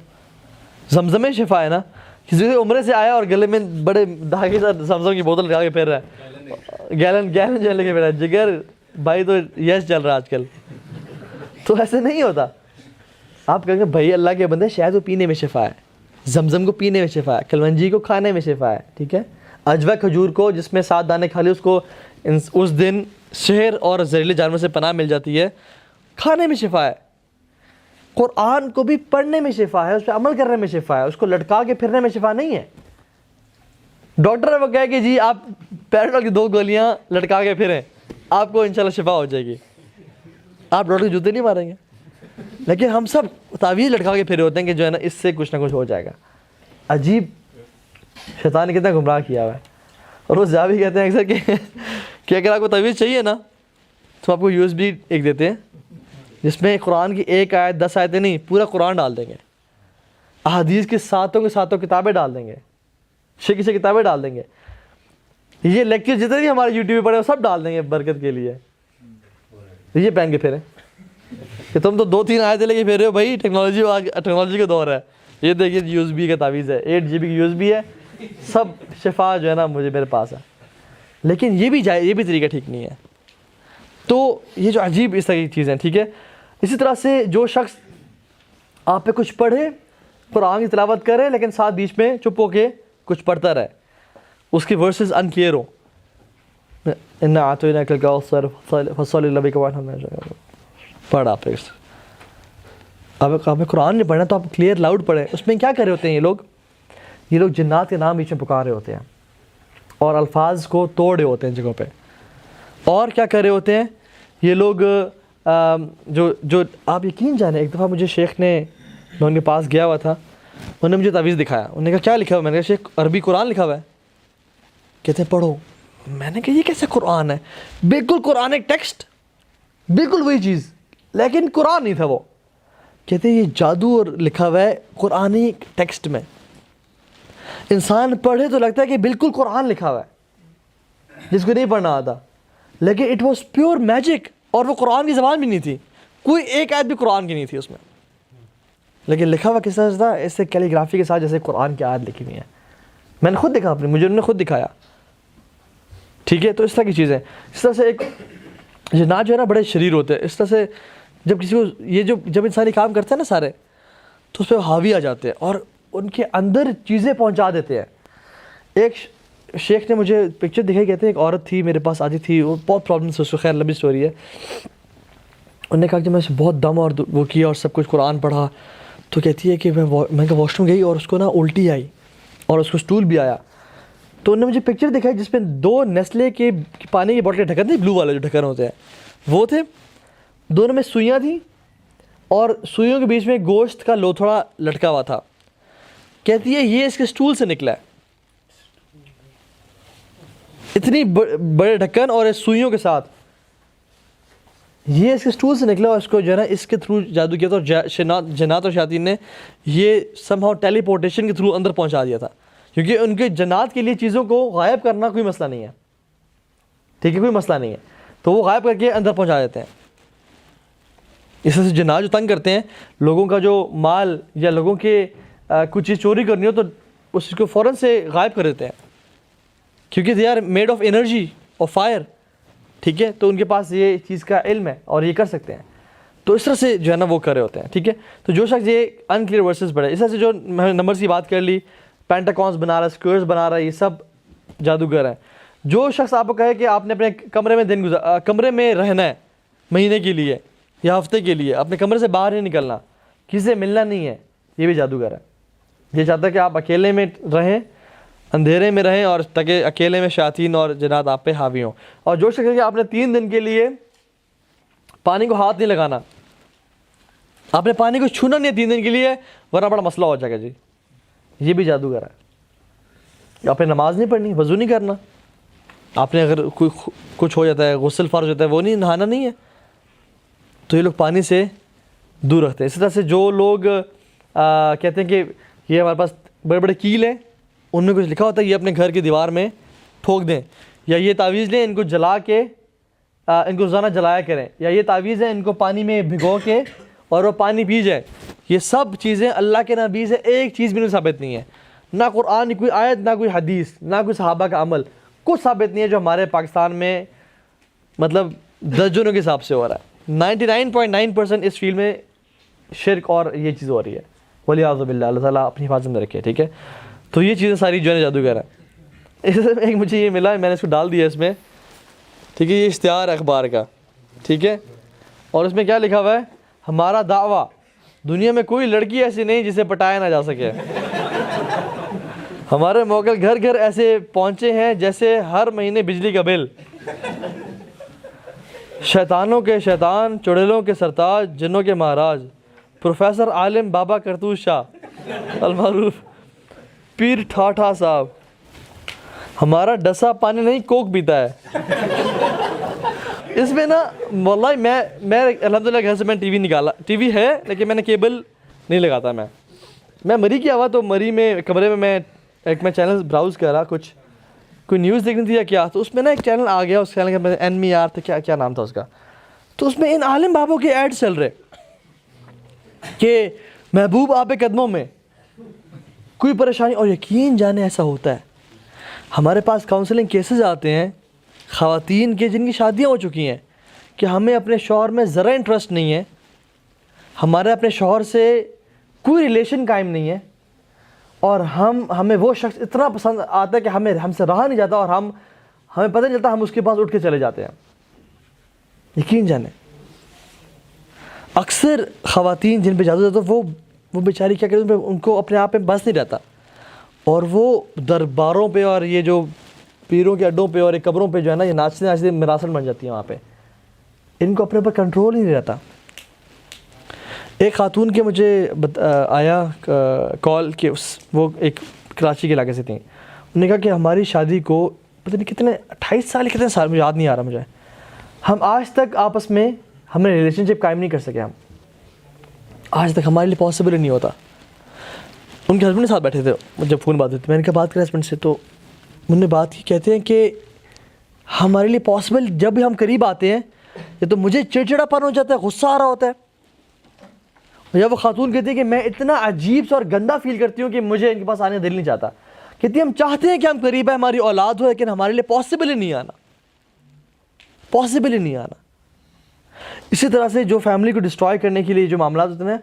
زمزم میں شفا ہے نا, کسی عمرے سے آیا اور گلے میں بڑے دھاگے سے زمزم کی بوتل لٹکا کے پھر رہا ہے, گیلن جو لے کے پھر رہا ہے. جگر بھائی تو یس چل رہا ہے آج کل. تو ایسے نہیں ہوتا. آپ کہیں گے بھائی اللہ کے بندے شہد کو پینے میں شفا ہے, زمزم کو پینے میں شفا ہے, کلونجی کو کھانے میں شفا ہے, ٹھیک ہے, اجوا کھجور کو جس میں 7 دانے کھا لے اس کو اس دن شہر اور زہریلے جانور سے پناہ مل جاتی ہے, کھانے میں شفا ہے. قرآن کو بھی پڑھنے میں شفا ہے, اس پہ عمل کرنے میں شفا ہے, اس کو لٹکا کے پھرنے میں شفا نہیں ہے. ڈاکٹر وہ کہے کہ جی آپ پیراڈول کی 2 گولیاں لٹکا کے پھریں, آپ کو انشاءاللہ شفا ہو جائے گی. آپ ڈاکٹر کے جوتے نہیں ماریں گے. لیکن ہم سب تعویذ لٹکا کے پھرے ہوتے ہیں کہ جو ہے نا اس سے کچھ نہ کچھ ہو جائے گا. عجیب, شیطان نے کتنا گمراہ کیا ہوا ہے. اور وہ زیادہ بھی کہتے ہیں اکثر کہ اگر آپ کو تعویذ چاہیے نا تو آپ کو USB ایک دیتے ہیں جس میں قرآن کی 1 آیت 10 آیتیں نہیں, پورا قرآن ڈال دیں گے, احادیث کی 7 کتابیں ڈال دیں گے, 6 کتابیں ڈال دیں گے. یہ لیکچر جتنے بھی ہمارے یوٹیوب پہ پڑے وہ سب ڈال دیں گے برکت کے لیے. یہ پہن کے پھریں کہ تم تو 2-3 آیتیں لے کے پھر رہے ہو بھائی, ٹیکنالوجی کا دور ہے. یہ دیکھیے USB کا تعویذ ہے, 8 GB کی USB ہے, سب شفا جو ہے نا میرے پاس ہے. لیکن یہ بھی طریقہ ٹھیک نہیں ہے. تو یہ جو عجیب اس طرح کی چیزیں, ٹھیک ہے. اسی طرح سے جو شخص آپ پہ کچھ پڑھے, قرآن کی تلاوت کرے لیکن ساتھ بیچ میں چپ ہو کے کچھ پڑھتا رہے, اس کی ورسز انکلیئر ہو, اِنَّا أَعْطَيْنَاكَ الْكَوْثَرَ فَصَلِّ لِرَبِّكَ وَانْحَرْ, پڑھ آپ ایک. اب آپ قرآن نہیں پڑھنا تو آپ کلیئر لاؤڈ پڑھیں. اس میں کیا کر رہے ہوتے ہیں یہ لوگ جنات کے نام بیچ میں پکار رہے ہوتے ہیں اور الفاظ کو توڑ رہے ہوتے ہیں جگہوں پہ. اور کیا کر رہے ہوتے ہیں یہ لوگ, جو آپ یقین جانیں, ایک دفعہ مجھے شیخ نے, میں ان کے پاس گیا ہوا تھا, انہوں نے مجھے تعویذ دکھایا. انہوں نے کہا کیا لکھا ہوا ہے؟ میں نے کہا شیخ عربی قرآن لکھا ہوا ہے. کہتے ہیں پڑھو. میں نے کہا یہ کیسے قرآن ہے؟ بالکل قرآن ایک ٹیکسٹ, بالکل وہی چیز, لیکن قرآن نہیں تھا وہ. کہتے ہیں یہ جادو اور لکھا ہوا ہے قرآنی ٹیکسٹ میں, انسان پڑھے تو لگتا ہے کہ بالکل قرآن لکھا ہوا ہے جس کو نہیں پڑھنا آتا, لیکن اٹ واز پیور میجک. اور وہ قرآن کی زبان بھی نہیں تھی, کوئی ایک آیت بھی قرآن کی نہیں تھی اس میں, لیکن لکھا ہوا کس طرح سے تھا, ایسے کیلیگرافی کے ساتھ جیسے قرآن کی آیت لکھی ہوئی ہے. میں نے خود دیکھا, مجھے انہوں نے خود دکھایا, ٹھیک ہے. تو اس طرح کی چیزیں, اس طرح سے ایک جنات جو ہے نا بڑے شریر ہوتے ہیں. اس طرح سے جب کسی کو جب انسانی کام کرتے ہیں نا سارے, تو اس پہ حاوی آ جاتے ہیں اور ان کے اندر چیزیں پہنچا دیتے ہیں. ایک شیخ نے مجھے پکچر دکھائی, کہتے ہیں ایک عورت تھی میرے پاس آتی تھی, وہ بہت پرابلمس, اس کو خیر لمبی سٹوری ہے. انہوں نے کہا کہ میں اسے بہت دم اور وہ کیا اور سب کچھ قرآن پڑھا. تو کہتی ہے کہ میں واش روم گئی اور اس کو نا الٹی آئی اور اس کو سٹول بھی آیا. تو انہوں نے مجھے پکچر دکھائی جس میں 2 نیسلے کے پانی کی بوٹل کے ڈھکن تھے, بلو والے جو ڈھکن ہوتے ہیں وہ تھے, دونوں میں سوئیاں تھیں اور سوئیوں کے بیچ میں گوشت کا لوتھڑا لٹکا ہوا تھا. کہتی ہے یہ اس کے سٹول سے نکلا ہے, اتنی بڑے ڈھکن اور سوئیوں کے ساتھ, یہ اس کے سٹول سے نکلا اور اس کو جو ہے نا اس کے تھرو جادو کیا تھا. اور جنات اور شیاطین نے یہ سم ہاؤ ٹیلی پورٹیشن کے تھرو اندر پہنچا دیا تھا, کیونکہ ان کے جنات کے لیے چیزوں کو غائب کرنا کوئی مسئلہ نہیں ہے, ٹھیک ہے, کوئی مسئلہ نہیں ہے. تو وہ غائب کر کے اندر پہنچا دیتے ہیں. اس طرح سے جنات جو تنگ کرتے ہیں لوگوں کا جو مال یا لوگوں کے کچھ چیز چوری کرنی ہو تو اس کو فوراً سے غائب کر دیتے ہیں, کیونکہ they are made of energy اور فائر, ٹھیک ہے. تو ان کے پاس یہ چیز کا علم ہے اور یہ کر سکتے ہیں. تو اس طرح سے جو ہے نا وہ کر رہے ہوتے ہیں, ٹھیک ہے. تو جو شخص یہ انکلیئر ورسز پڑھے, اس طرح سے جو نمبرز کی بات کر لی, پینٹاکونس بنا رہا ہے, اسکوئرز بنا رہا ہے, یہ سب جادوگر ہیں. جو شخص آپ کو کہے کہ آپ نے اپنے کمرے میں رہنا ہے مہینے کے لیے یا ہفتے کے لیے, اپنے کمرے سے باہر نہیں نکلنا, کسی سے ملنا نہیں ہے, یہ بھی جادوگر ہے. یہ چاہتا ہے کہ آپ اکیلے میں رہیں, اندھیرے میں رہیں, اور تاکہ اکیلے میں شیاطین اور جنات آپ پہ حاوی ہوں. اور جو شخص کہ آپ نے 3 دن کے لیے پانی کو ہاتھ نہیں لگانا, آپ نے پانی کو چھونا نہیں ہے 3 دن کے لیے, ورنہ بڑا مسئلہ ہو جائے گا جی, یہ بھی جادوگر ہے. آپ نے نماز نہیں پڑھنی, وضو نہیں کرنا, آپ نے اگر کوئی کچھ ہو جاتا ہے, غسل فرض ہوتا ہے, وہ نہیں نہانا نہیں ہے, تو یہ لوگ پانی سے دور رکھتے ہیں. اسی طرح سے جو لوگ کہتے ہیں کہ یہ ہمارے پاس بڑے بڑے کیل ہیں, ان میں کچھ لکھا ہوتا ہے, یہ اپنے گھر کی دیوار میں ٹھوک دیں, یا یہ تعویذ لیں, ان کو جلا کے ان کو روزانہ جلایا کریں, یا یہ تعویذ ہے ان کو پانی میں بھگو کے اور وہ پانی پی جائیں. یہ سب چیزیں اللہ کے نبی سے ایک چیز بھی نہیں ثابت نہیں ہے, نہ قرآن کی کوئی آیت, نہ کوئی حدیث, نہ کوئی صحابہ کا عمل, کچھ ثابت نہیں ہے جو ہمارے پاکستان میں مطلب درجنوں کے حساب سے ہو رہا ہے. 99.9% اس فیلڈ میں شرک اور یہ چیز ہو رہی ہے. ولیعوذ باللہ, اللہ تعالیٰ اپنی حفاظت میں رکھے. ٹھیک ہے, تو یہ چیزیں ساری جو ہے جادوگر ہیں. اس میں ایک مجھے یہ ملا, میں نے اس کو ڈال دیا اس میں. ٹھیک ہے, یہ اشتہار ہے اخبار کا. ٹھیک ہے, اور اس میں کیا لکھا ہوا ہے, ہمارا دعویٰ دنیا میں کوئی لڑکی ایسی نہیں جسے پٹایا نہ جا سکے. ہمارے موکل گھر گھر ایسے پہنچے ہیں جیسے ہر مہینے بجلی کا بل. شیطانوں کے شیطان, چڑیلوں کے سرتاج, جنوں کے مہاراج, پروفیسر عالم بابا کرتوز شاہ المعروف پیر ٹھاٹھا صاحب, ہمارا ڈسا پانی نہیں کوک پیتا ہے. اس میں نا واللہ میں الحمدللہ گھر سے میں ٹی وی نکالا, ٹی وی ہے لیکن میں نے کیبل نہیں لگاتا. میں مری کیا ہوا, تو مری میں کمرے میں میں چینل براؤز کر رہا, کوئی نیوز دیکھنی تھی یا کیا, تو اس میں نا ایک چینل آ گیا, اس چینل کا این می آر تھا, کیا نام تھا اس کا. تو اس میں ان عالم بابوں کے ایڈ چل رہے کہ محبوب آپ قدموں میں کوئی پریشانی, اور یقین جانے ایسا ہوتا ہے. ہمارے پاس کاؤنسلنگ کیسز آتے ہیں خواتین کے جن کی شادیاں ہو چکی ہیں کہ ہمیں اپنے شوہر میں ذرا انٹرسٹ نہیں ہے, ہمارے اپنے شوہر سے کوئی ریلیشن قائم نہیں ہے, اور ہمیں وہ شخص اتنا پسند آتا ہے کہ ہم سے رہا نہیں جاتا, اور ہمیں پتہ نہیں چلتا, ہم اس کے پاس اٹھ کے چلے جاتے ہیں. یقین جانے اکثر خواتین جن پہ جادو ہوتا ہے وہ بیچاری کیا کرتے ہیں, ان کو اپنے آپ پہ بس نہیں رہتا, اور وہ درباروں پہ اور یہ جو پیروں کے اڈوں پہ اور قبروں پہ جو ہے نا, یہ ناچتے ناچتے مراسل بن جاتی ہیں وہاں پہ. ان کو اپنے اوپر کنٹرول ہی نہیں رہتا. ایک خاتون کے مجھے آیا کال کہ وہ ایک کراچی کے علاقے سے تھیں. انہوں نے کہا کہ ہماری شادی کو پتہ نہیں کتنے 28 سال کتنے سال مجھے یاد نہیں آ رہا مجھے, ہم آج تک آپس میں ہم نے ریلیشن شپ قائم نہیں کر سکے. ہم آج تک ہمارے لیے پاسبل ہی نہیں ہوتا. ان کے ہسبینڈ کے ساتھ بیٹھے تھے جب فون بات ہوئی تھی, میں نے کہا بات کریں ہسبینڈ سے, تو انہوں نے بات کی, کہتے ہیں کہ ہمارے لیے پاسبل جب بھی ہم قریب آتے ہیں یا تو مجھے چڑچڑا پن ہو جاتا ہے, غصہ آ رہا ہوتا ہے, یا وہ خاتون کہتی ہے کہ میں اتنا عجیب سا اور گندا فیل کرتی ہوں کہ مجھے ان کے پاس آنے دل نہیں چاہتا. کہتی ہے ہم چاہتے ہیں کہ ہم قریب ہیں, ہماری اولاد ہو, لیکن ہمارے لیے پاسبل ہی نہیں آنا, پاسبل ہی نہیں آنا. اسی طرح سے جو فیملی کو ڈسٹرائے کرنے کے لیے جو معاملات ہوتے ہیں,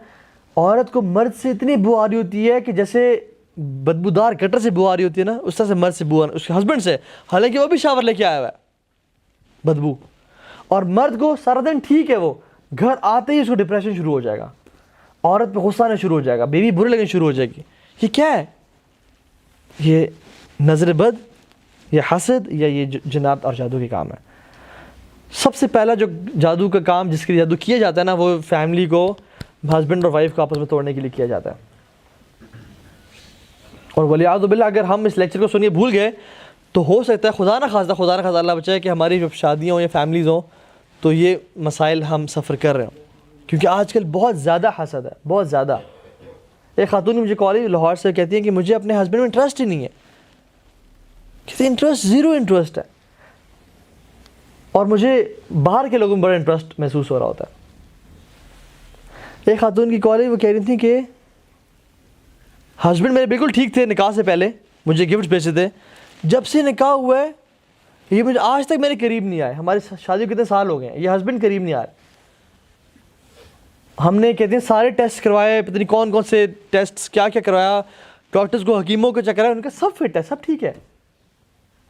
عورت کو مرد سے اتنی بو آ رہی ہوتی ہے کہ جیسے بدبودار گٹر سے بو آ رہی ہوتی ہے نا, اس طرح سے مرد سے بو, اس کے ہسبینڈ سے, حالانکہ وہ بھی شاور لے کے آیا ہوا ہے, بدبو. اور مرد کو سارا دن ٹھیک ہے, وہ گھر آتے ہی اس کو ڈپریشن شروع ہو جائے گا, عورت پہ غصہ آنا شروع ہو جائے گا, بیوی برے لگنے شروع ہو جائے گی. یہ کیا ہے؟ یہ نظر بد, یہ حسد, یا یہ جنات اور جادو کے کام ہے. سب سے پہلا جو جادو کا کام جس کے لیے جادو کیا جاتا ہے نا, وہ فیملی کو, ہسبینڈ اور وائف کو آپس میں توڑنے کے لیے کیا جاتا ہے. اور ولیعوذ باللہ اگر ہم اس لیکچر کو سنیے بھول گئے تو ہو سکتا ہے خدا نہ خواستہ اللہ بچائے کہ ہماری جب شادیاں ہوں یا فیملیز ہوں تو یہ مسائل ہم سفر کر رہے ہوں, کیونکہ آج کل بہت زیادہ حسد ہے, بہت زیادہ. ایک خاتون مجھے کال لاہور سے کہتی ہیں کہ مجھے اپنے ہسبینڈ میں انٹرسٹ ہی نہیں ہے, کسی انٹرسٹ, زیرو انٹرسٹ ہے, اور مجھے باہر کے لوگوں میں بڑا انٹرسٹ محسوس ہو رہا ہوتا ہے. ایک خاتون کی کال وہ کہہ رہی تھیں کہ ہسبینڈ میرے بالکل ٹھیک تھے نکاح سے پہلے, مجھے گفٹ بھیجتے تھے, جب سے نکاح ہوا ہے یہ مجھے آج تک میرے قریب نہیں آئے. ہماری شادی کو کتنے سال ہو گئے ہیں, یہ ہسبینڈ قریب نہیں آئے. ہم نے کہتے ہیں سارے ٹیسٹ کروائے, پتہ نہیں کون کون سے ٹیسٹ کیا کیا کروایا, ڈاکٹرز کو, حکیموں کو چیک کرایا, ان کا سب فٹ ہے, سب ٹھیک ہے,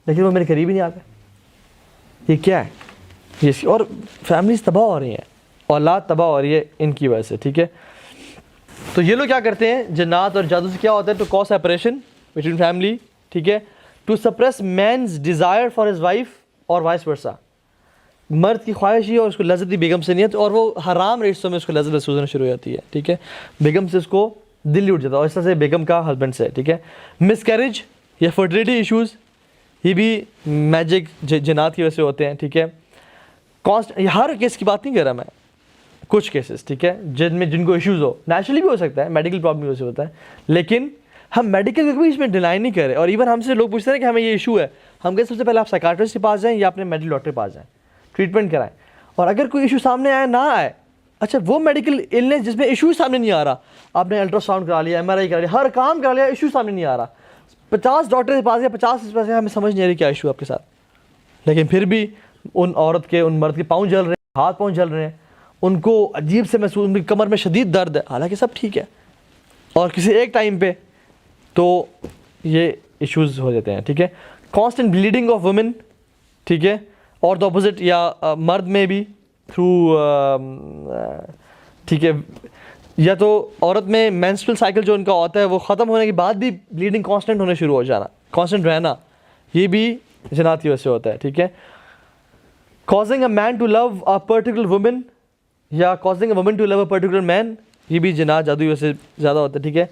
لیکن وہ میرے قریب ہی نہیں آتے. یہ کیا ہے؟ یہ اور فیملیز تباہ ہو رہی ہیں, اولاد تباہ ہو رہی ہے ان کی وجہ سے. ٹھیک ہے, تو یہ لوگ کیا کرتے ہیں جنات اور جادو سے کیا ہوتا ہے, to cause separation between family. ٹھیک ہے, to suppress man's desire for his wife اور وائس ورسا. مرد کی خواہش ہی اور اس کو لذت بھی بیگم سے نہیں ہے, اور وہ حرام رشتوں میں اس کو لذت محسوس ہونا شروع ہو جاتی ہے. ٹھیک ہے, بیگم سے اس کو دل ہی اٹھ جاتا ہے, اور اس طرح سے بیگم کا ہسبینڈ سے. ٹھیک ہے, مس کیریج یا فرٹیلٹی ایشوز, یہ بھی میجک جنات کی وجہ سے ہوتے ہیں. ٹھیک ہے, یہ ہر کیس کی بات نہیں کر رہا میں, کچھ کیسز ٹھیک ہے جن کو ایشوز ہو, نیچرلی بھی ہو سکتا ہے, میڈیکل پرابلم کی وجہ سے ہوتا ہے, لیکن ہم میڈیکل کو بھی اس میں ڈینائی نہیں کر رہے. اور ایون ہم سے لوگ پوچھتے ہیں کہ ہمیں یہ ایشو ہے, ہم کہتے ہیں سب سے پہلے آپ سائیکاٹرسٹ کے پاس جائیں یا اپنے میڈیکل ڈاکٹر کے پاس جائیں, ٹریٹمنٹ کرائیں. اور اگر کوئی ایشو سامنے آئے نہ آئے, اچھا وہ میڈیکل النیس جس میں ایشو سامنے نہیں آ رہا, آپ نے الٹرا ساؤنڈ کرا لیا, ایم آر آئی کرا لیا, ہر کام کرا لیا, ایشو سامنے نہیں آ رہا, 50 ڈاکٹر کے پاس گیا, 50 ہمیں سمجھ نہیں آ رہی کیا ایشو ہے آپ کے ساتھ, لیکن پھر بھی ان عورت کے ان مرد کے پاؤں جل رہے ہیں, ہاتھ پاؤں جل رہے ہیں, ان کو عجیب سے محسوس, ان کی کمر میں شدید درد ہے, حالانکہ سب ٹھیک ہے, اور کسی ایک ٹائم پہ تو یہ ایشوز ہو جاتے ہیں. ٹھیک ہے, کانسٹنٹ بلیڈنگ آف وومن, ٹھیک ہے, اور دا اپوزٹ یا مرد میں بھی تھرو, ٹھیک ہے, یا تو عورت میں مینسٹرل سائیکل جو ان کا ہوتا ہے وہ ختم ہونے کے بعد بھی بلیڈنگ کانسٹنٹ ہونے شروع ہو جانا, کانسٹنٹ رہنا, یہ بھی جنات کی وجہ سے ہوتا ہے. ٹھیک ہے, causing a man to love a particular woman یا causing a woman to love a particular man, یہ بھی جنات جادو کی وجہ سے زیادہ ہوتا ہے. ٹھیک ہے,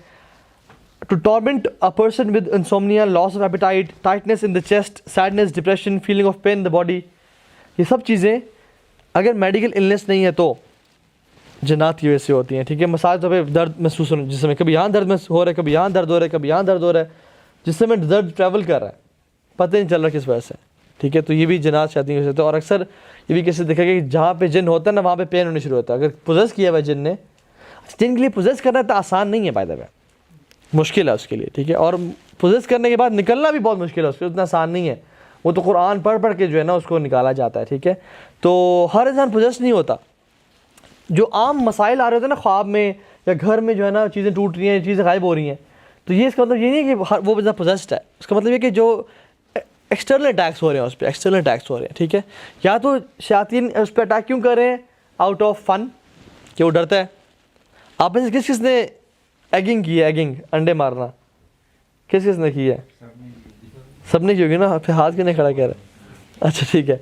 to torment a person with insomnia, loss of appetite, tightness in the chest, sadness, depression, feeling of pain in the body, یہ سب چیزیں اگر میڈیکل النس نہیں ہے تو جنات کی وجہ سے ہوتی ہیں. ٹھیک ہے, مثال طور پہ درد محسوس ہونا, جس میں کبھی یہاں درد ہو رہا ہے, کبھی یہاں درد ہو رہا ہے, کبھی یہاں درد ہو رہا ہے, جس میں درد ٹریول کر رہا ہے, پتہ نہیں چل رہا کس وجہ سے. ٹھیک ہے, تو یہ بھی جنات شیاطین کی وجہ سے. اور اکثر یہ بھی کیسے دیکھا کہ جہاں پہ جن ہوتا ہے نا وہاں پہ پین ہونے شروع ہوتا ہے. اگر پوزیس کیا ہوا ہے جن نے, جن کے لیے پوزیس کرنا تو آسان نہیں ہے, بائی دا وے مشکل ہے اس کے لیے. ٹھیک ہے, اور پوزیس کرنے کے بعد نکلنا بھی بہت مشکل ہے اس کے, اتنا آسان نہیں ہے. وہ تو قرآن پڑھ پڑھ کے جو ہے نا اس کو نکالا جاتا ہے. ٹھیک ہے, تو ہر انسان پوزیس نہیں ہوتا. جو عام مسائل آ رہے ہوتے ہیں نا خواب میں یا گھر میں جو ہے نا چیزیں ٹوٹ رہی ہیں, چیزیں غائب ہو رہی ہیں, تو یہ اس کا مطلب یہ نہیں ہے کہ وہ بندہ پوزیسڈ ہے. اس کا مطلب یہ کہ جو ایکسٹرنل اٹیکس ہو رہے ہیں اس پہ, ایکسٹرنل اٹیکس ہو رہے ہیں. ٹھیک ہے, یا تو شیاطین اس پہ اٹیک کیوں کر رہے ہیں, آؤٹ آف فن, کہ وہ ڈرتا ہے. آپ میں سے کس کس نے ایگنگ کی ہے, ایگنگ انڈے مارنا کس کس نے کی ہے؟ سب نے کی ہوگی نا, پھر ہاتھ کیوں نہیں کھڑا کہہ رہا؟ اچھا ٹھیک ہے,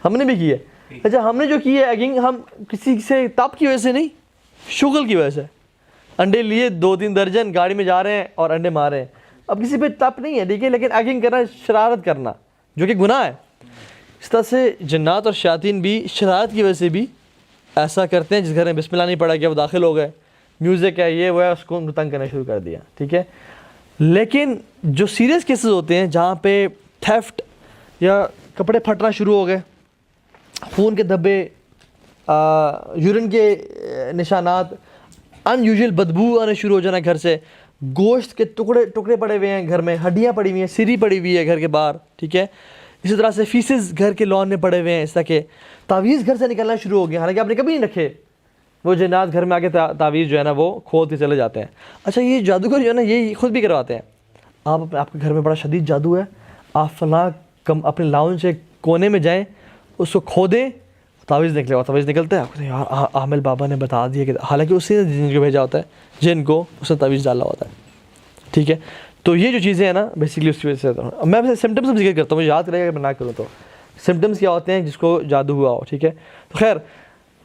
ہم نے بھی کی ہے. اچھا, ہم نے جو کی ہے ایگنگ, ہم کسی سے تپ کی وجہ سے نہیں, شغل کی وجہ سے. انڈے لیے 2-3 درجن, گاڑی میں جا رہے ہیں اور انڈے مار رہے ہیں. اب کسی پہ تپ نہیں ہے, ٹھیک ہے, لیکن ایگنگ کرنا, شرارت کرنا, جو کہ گناہ ہے. اس طرح سے جنات اور شیاطین بھی شرارت کی وجہ سے بھی ایسا کرتے ہیں. جس گھر میں بسم اللہ نہیں پڑھا گیا وہ داخل ہو گئے, میوزک ہے, یہ وہ ہے, اس کو تنگ کرنا شروع کر دیا. ٹھیک ہے, لیکن جو سیریس کیسز ہوتے ہیں جہاں پہ تھیفٹ یا کپڑے پھٹنا شروع ہو گئے, خون کے دھبے, یورین کے نشانات, ان یوزول بدبو آنے شروع ہو جانا گھر سے, گوشت کے ٹکڑے پڑے ہوئے ہیں گھر میں, ہڈیاں پڑی ہوئی ہیں, سری پڑی ہوئی ہے گھر کے باہر. ٹھیک ہے, اسی طرح سے فیسز گھر کے لان میں پڑے ہوئے ہیں. اس طرح کے تعویذ گھر سے نکلنا شروع ہو گیا, حالانکہ آپ نے کبھی نہیں رکھے. وہ جنات گھر میں آ کے تعویذ جو ہے نا وہ کھول کے چلے جاتے ہیں. اچھا, یہ جادوگر جو ہے نا یہ خود بھی کرواتے ہیں. آپ کے گھر میں بڑا شدید جادو ہے, آپ فلاں اپنے لاؤنج سے کونے میں جائیں, اس کو کھودیں, تعویذ نکلے, اور تعویذ نکلتا ہے. آپ کہتے ہیں یار عامل بابا نے بتا دیا کہ, حالانکہ اسی نے جن کو بھیجا ہوتا ہے, جن کو اس نے تعویذ ڈالا ہوتا ہے. ٹھیک ہے, تو یہ جو چیزیں ہیں نا بیسکلی اس کی وجہ سے. میں سمٹمس بھی ذکر کرتا ہوں, مجھے یاد رہے گا کہ میں نہ کروں تو سمٹمس کیا ہوتے ہیں جس کو جادو ہوا ہو. ٹھیک ہے, تو خیر,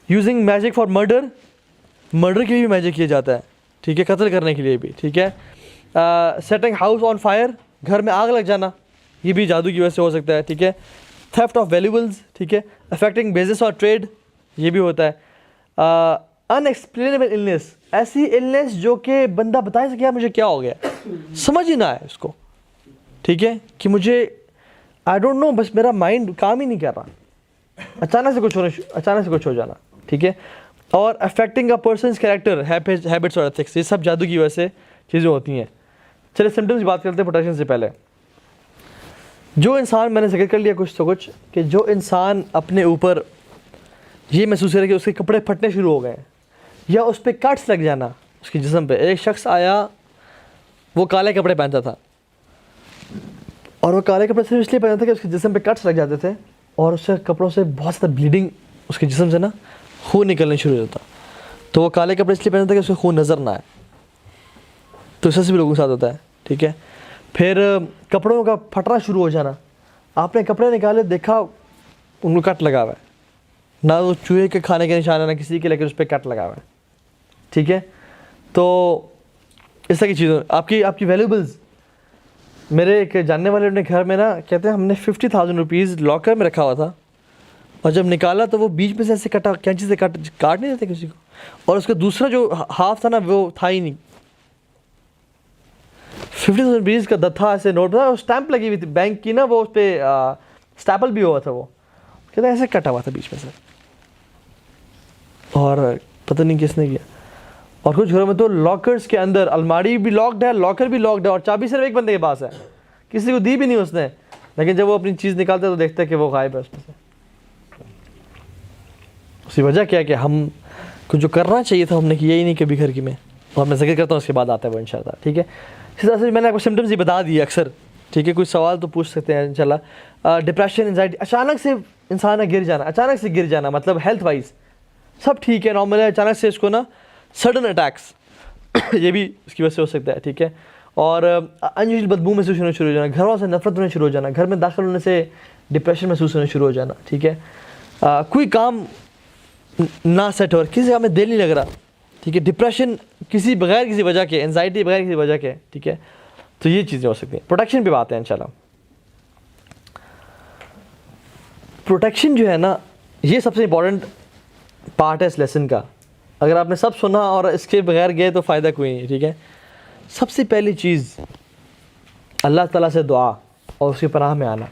using magic for murder, murder کے لیے بھی میجک کیا جاتا ہے. ٹھیک ہے, قتل کرنے کے لیے بھی. ٹھیک ہے, سیٹنگ ہاؤس آن فائر, گھر میں آگ لگ جانا, یہ بھی جادو کی وجہ سے ہو سکتا ہے. ٹھیک ہے, تھیفٹ آف ویلیبلز, ٹھیک ہے, افیکٹنگ بزنس اور ٹریڈ, یہ بھی ہوتا ہے. ان ایکسپلینیبل النیس, ایسی النیس جو کہ بندہ بتا سکے مجھے کیا ہو گیا, سمجھ ہی نہ آئے اس کو. ٹھیک ہے, کہ مجھے آئی ڈونٹ نو, بس میرا مائنڈ کام ہی نہیں کر رہا, اچانک سے کچھ ہو جانا. ٹھیک ہے, اور affecting a person's character, habits اور ایتھکس, یہ سب جادو کی وجہ سے چیزیں ہوتی ہیں. چلے سمٹمس کی بات کرتے ہیں پروٹیکشن سے پہلے. جو انسان, میں نے ذکر کر لیا کچھ تو کچھ, کہ جو انسان اپنے اوپر یہ محسوس کرے کہ اس کے کپڑے پھٹنے شروع ہو گئے یا اس پہ کٹس لگ جانا اس کے جسم پہ. ایک شخص آیا, وہ کالے کپڑے پہنتا تھا, اور وہ کالے کپڑے صرف اس لیے پہنتا تھا کہ اس کے جسم پہ کٹس لگ جاتے تھے, اور اس سے کپڑوں سے بہت زیادہ بلیڈنگ, اس کے جسم سے نا خون نکلنے شروع ہو جاتا. تو وہ کالے کپڑے اس لیے پہنتا تھا کہ اس کو خون نظر نہ آئے. تو اس سے بھی لوگوں کے ساتھ ہوتا ہے. ٹھیک ہے, پھر کپڑوں کا پھٹنا شروع ہو جانا, آپ نے کپڑے نکالے, دیکھا ان کو کٹ لگا ہوا ہے, نہ وہ چوہے کے کھانے کے نشان ہے نہ کسی کے, لیکن اس پہ کٹ لگا ہوا ہے. ٹھیک ہے, تو اس طرح کی چیزیں. آپ کی ویلیبلز, میرے ایک جاننے والے اپنے گھر میں نا کہتے ہیں ہم نے 50,000 روپیز لاکر میں رکھا ہوا تھا, اور جب نکالا تو وہ بیچ میں سے ایسے کٹا, کینچی سے کاٹ نہیں دیتے کسی کو, اور اس کا دوسرا جو ہاف تھا نا وہ تھا ہی نہیں. 50,000 روپیز کا تھا ایسے نوٹ تھا, اسٹیمپ لگی ہوئی تھی بینک کی نا, وہ اس پہ اسٹیپل بھی ہوا تھا. وہ کہتے ہیں ایسے کٹا ہوا تھا بیچ میں سے, اور پتہ نہیں کس نے کیا. اور کچھ گھروں میں تو لاکرز کے اندر الماری بھی لاکڈ ہے, لاکر بھی لاکڈ ہے, اور چابی صرف ایک بندے کے پاس ہے, کسی کو دی بھی نہیں اس نے, لیکن جب وہ اپنی چیز نکالتا ہے تو دیکھتا ہے کہ وہ غائب ہے اس میں سے. اس کی وجہ کیا ہے کہ ہم کو جو کرنا چاہیے تھا ہم نے کیا ہی نہیں کبھی گھر کی میں، اور میں ذکر کرتا ہوں اس کے بعد آتا ہے وہ انشاءاللہ. ٹھیک ہے، اسی طرح سے میں نے آپ کو سمٹمز ہی بتا دیے اکثر. ٹھیک ہے، کوئی سوال تو پوچھ سکتے ہیں انشاءاللہ. ڈپریشن، انزائٹی، اچانک سے انسان کا گر جانا، اچانک سے گر جانا، مطلب ہیلتھ وائز سب ٹھیک ہے، نارمل ہے، اچانک سے اس کو نا سڈن اٹیکس یہ بھی اس کی وجہ سے ہو سکتا ہے. ٹھیک ہے، اور انیوژل بدبو محسوس ہونا شروع ہو جانا، گھر والوں سے نفرت ہونا شروع ہو جانا، گھر میں داخل ہونے سے ڈپریشن محسوس ہونا شروع ہو جانا. ٹھیک ہے، کوئی کام نہ سیٹ ہو، کسی کام میں دل نہیں لگ رہا. ٹھیک ہے، ڈپریشن کسی بغیر کسی وجہ کے، انزائٹی بغیر کسی وجہ کے. ٹھیک ہے، تو یہ چیزیں ہو سکتی ہیں. پروٹیکشن پہ بات ہے انشاءاللہ. پروٹیکشن جو ہے نا یہ سب سے امپورٹنٹ پارٹ ہے اس لیسن کا. اگر آپ نے سب سنا اور اس کے بغیر گئے تو فائدہ کوئی نہیں. ٹھیک ہے، سب سے پہلی چیز اللہ تعالیٰ سے دعا اور اس کی پناہ میں آنا،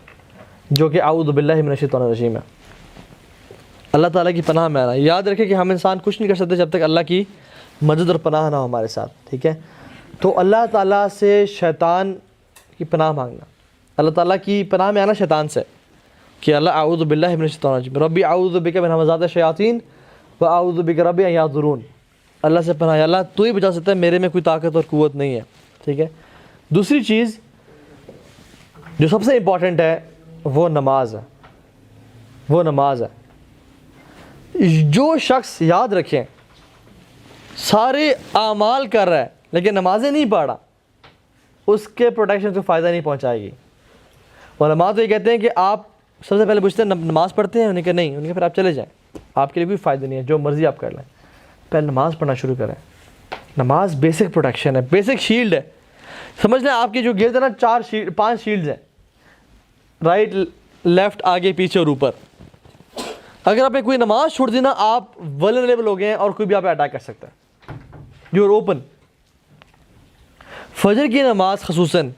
جو کہ اعوذ باللہ من الشیطان الرجیم ہے. اللہ تعالیٰ کی پناہ میں آنا. یاد رکھیں کہ ہم انسان کچھ نہیں کر سکتے جب تک اللہ کی مدد اور پناہ نہ ہو ہمارے ساتھ. ٹھیک ہے، تو اللہ تعالیٰ سے شیطان کی پناہ مانگنا، اللہ تعالیٰ کی پناہ میں آنا شیطان سے، کہ اللہ اعوذ باللہ من الشیطان الرجیم، ربی اعوذ بک من همزات الشیاطین و اعوذ بک ربی ان یحضرون. اللہ سے پناہ، یا اللہ تو ہی بچا سکتا ہے، میرے میں کوئی طاقت اور قوت نہیں ہے. ٹھیک ہے، دوسری چیز جو سب سے امپورٹنٹ ہے وہ نماز ہے. وہ نماز ہے. جو شخص یاد رکھیں سارے اعمال کر رہا ہے لیکن نمازیں نہیں پڑھ رہا، اس کے پروٹیکشن کو فائدہ نہیں پہنچائے گی. علماء تو یہ کہتے ہیں کہ آپ سب سے پہلے پوچھتے ہیں نماز پڑھتے ہیں؟ انہیں کہ نہیں. انہیں کہ پھر آپ چلے جائیں، آپ کے لیے کوئی فائدہ نہیں ہے، جو مرضی آپ کر لیں. پہلے نماز پڑھنا شروع کریں. نماز بیسک پروٹیکشن ہے، بیسک شیلڈ ہے. سمجھ لیں آپ کے جو گرد ہے نا 5 شیلڈز ہیں، رائٹ، لیفٹ، آگے، پیچھے اور اوپر. اگر آپ نے کوئی نماز چھوڑ دی نا آپ ولنریبل ہو گئے ہیں اور کوئی بھی آپ پہ اٹیک کر سکتا ہے. You are open. فجر کی نماز خصوصاً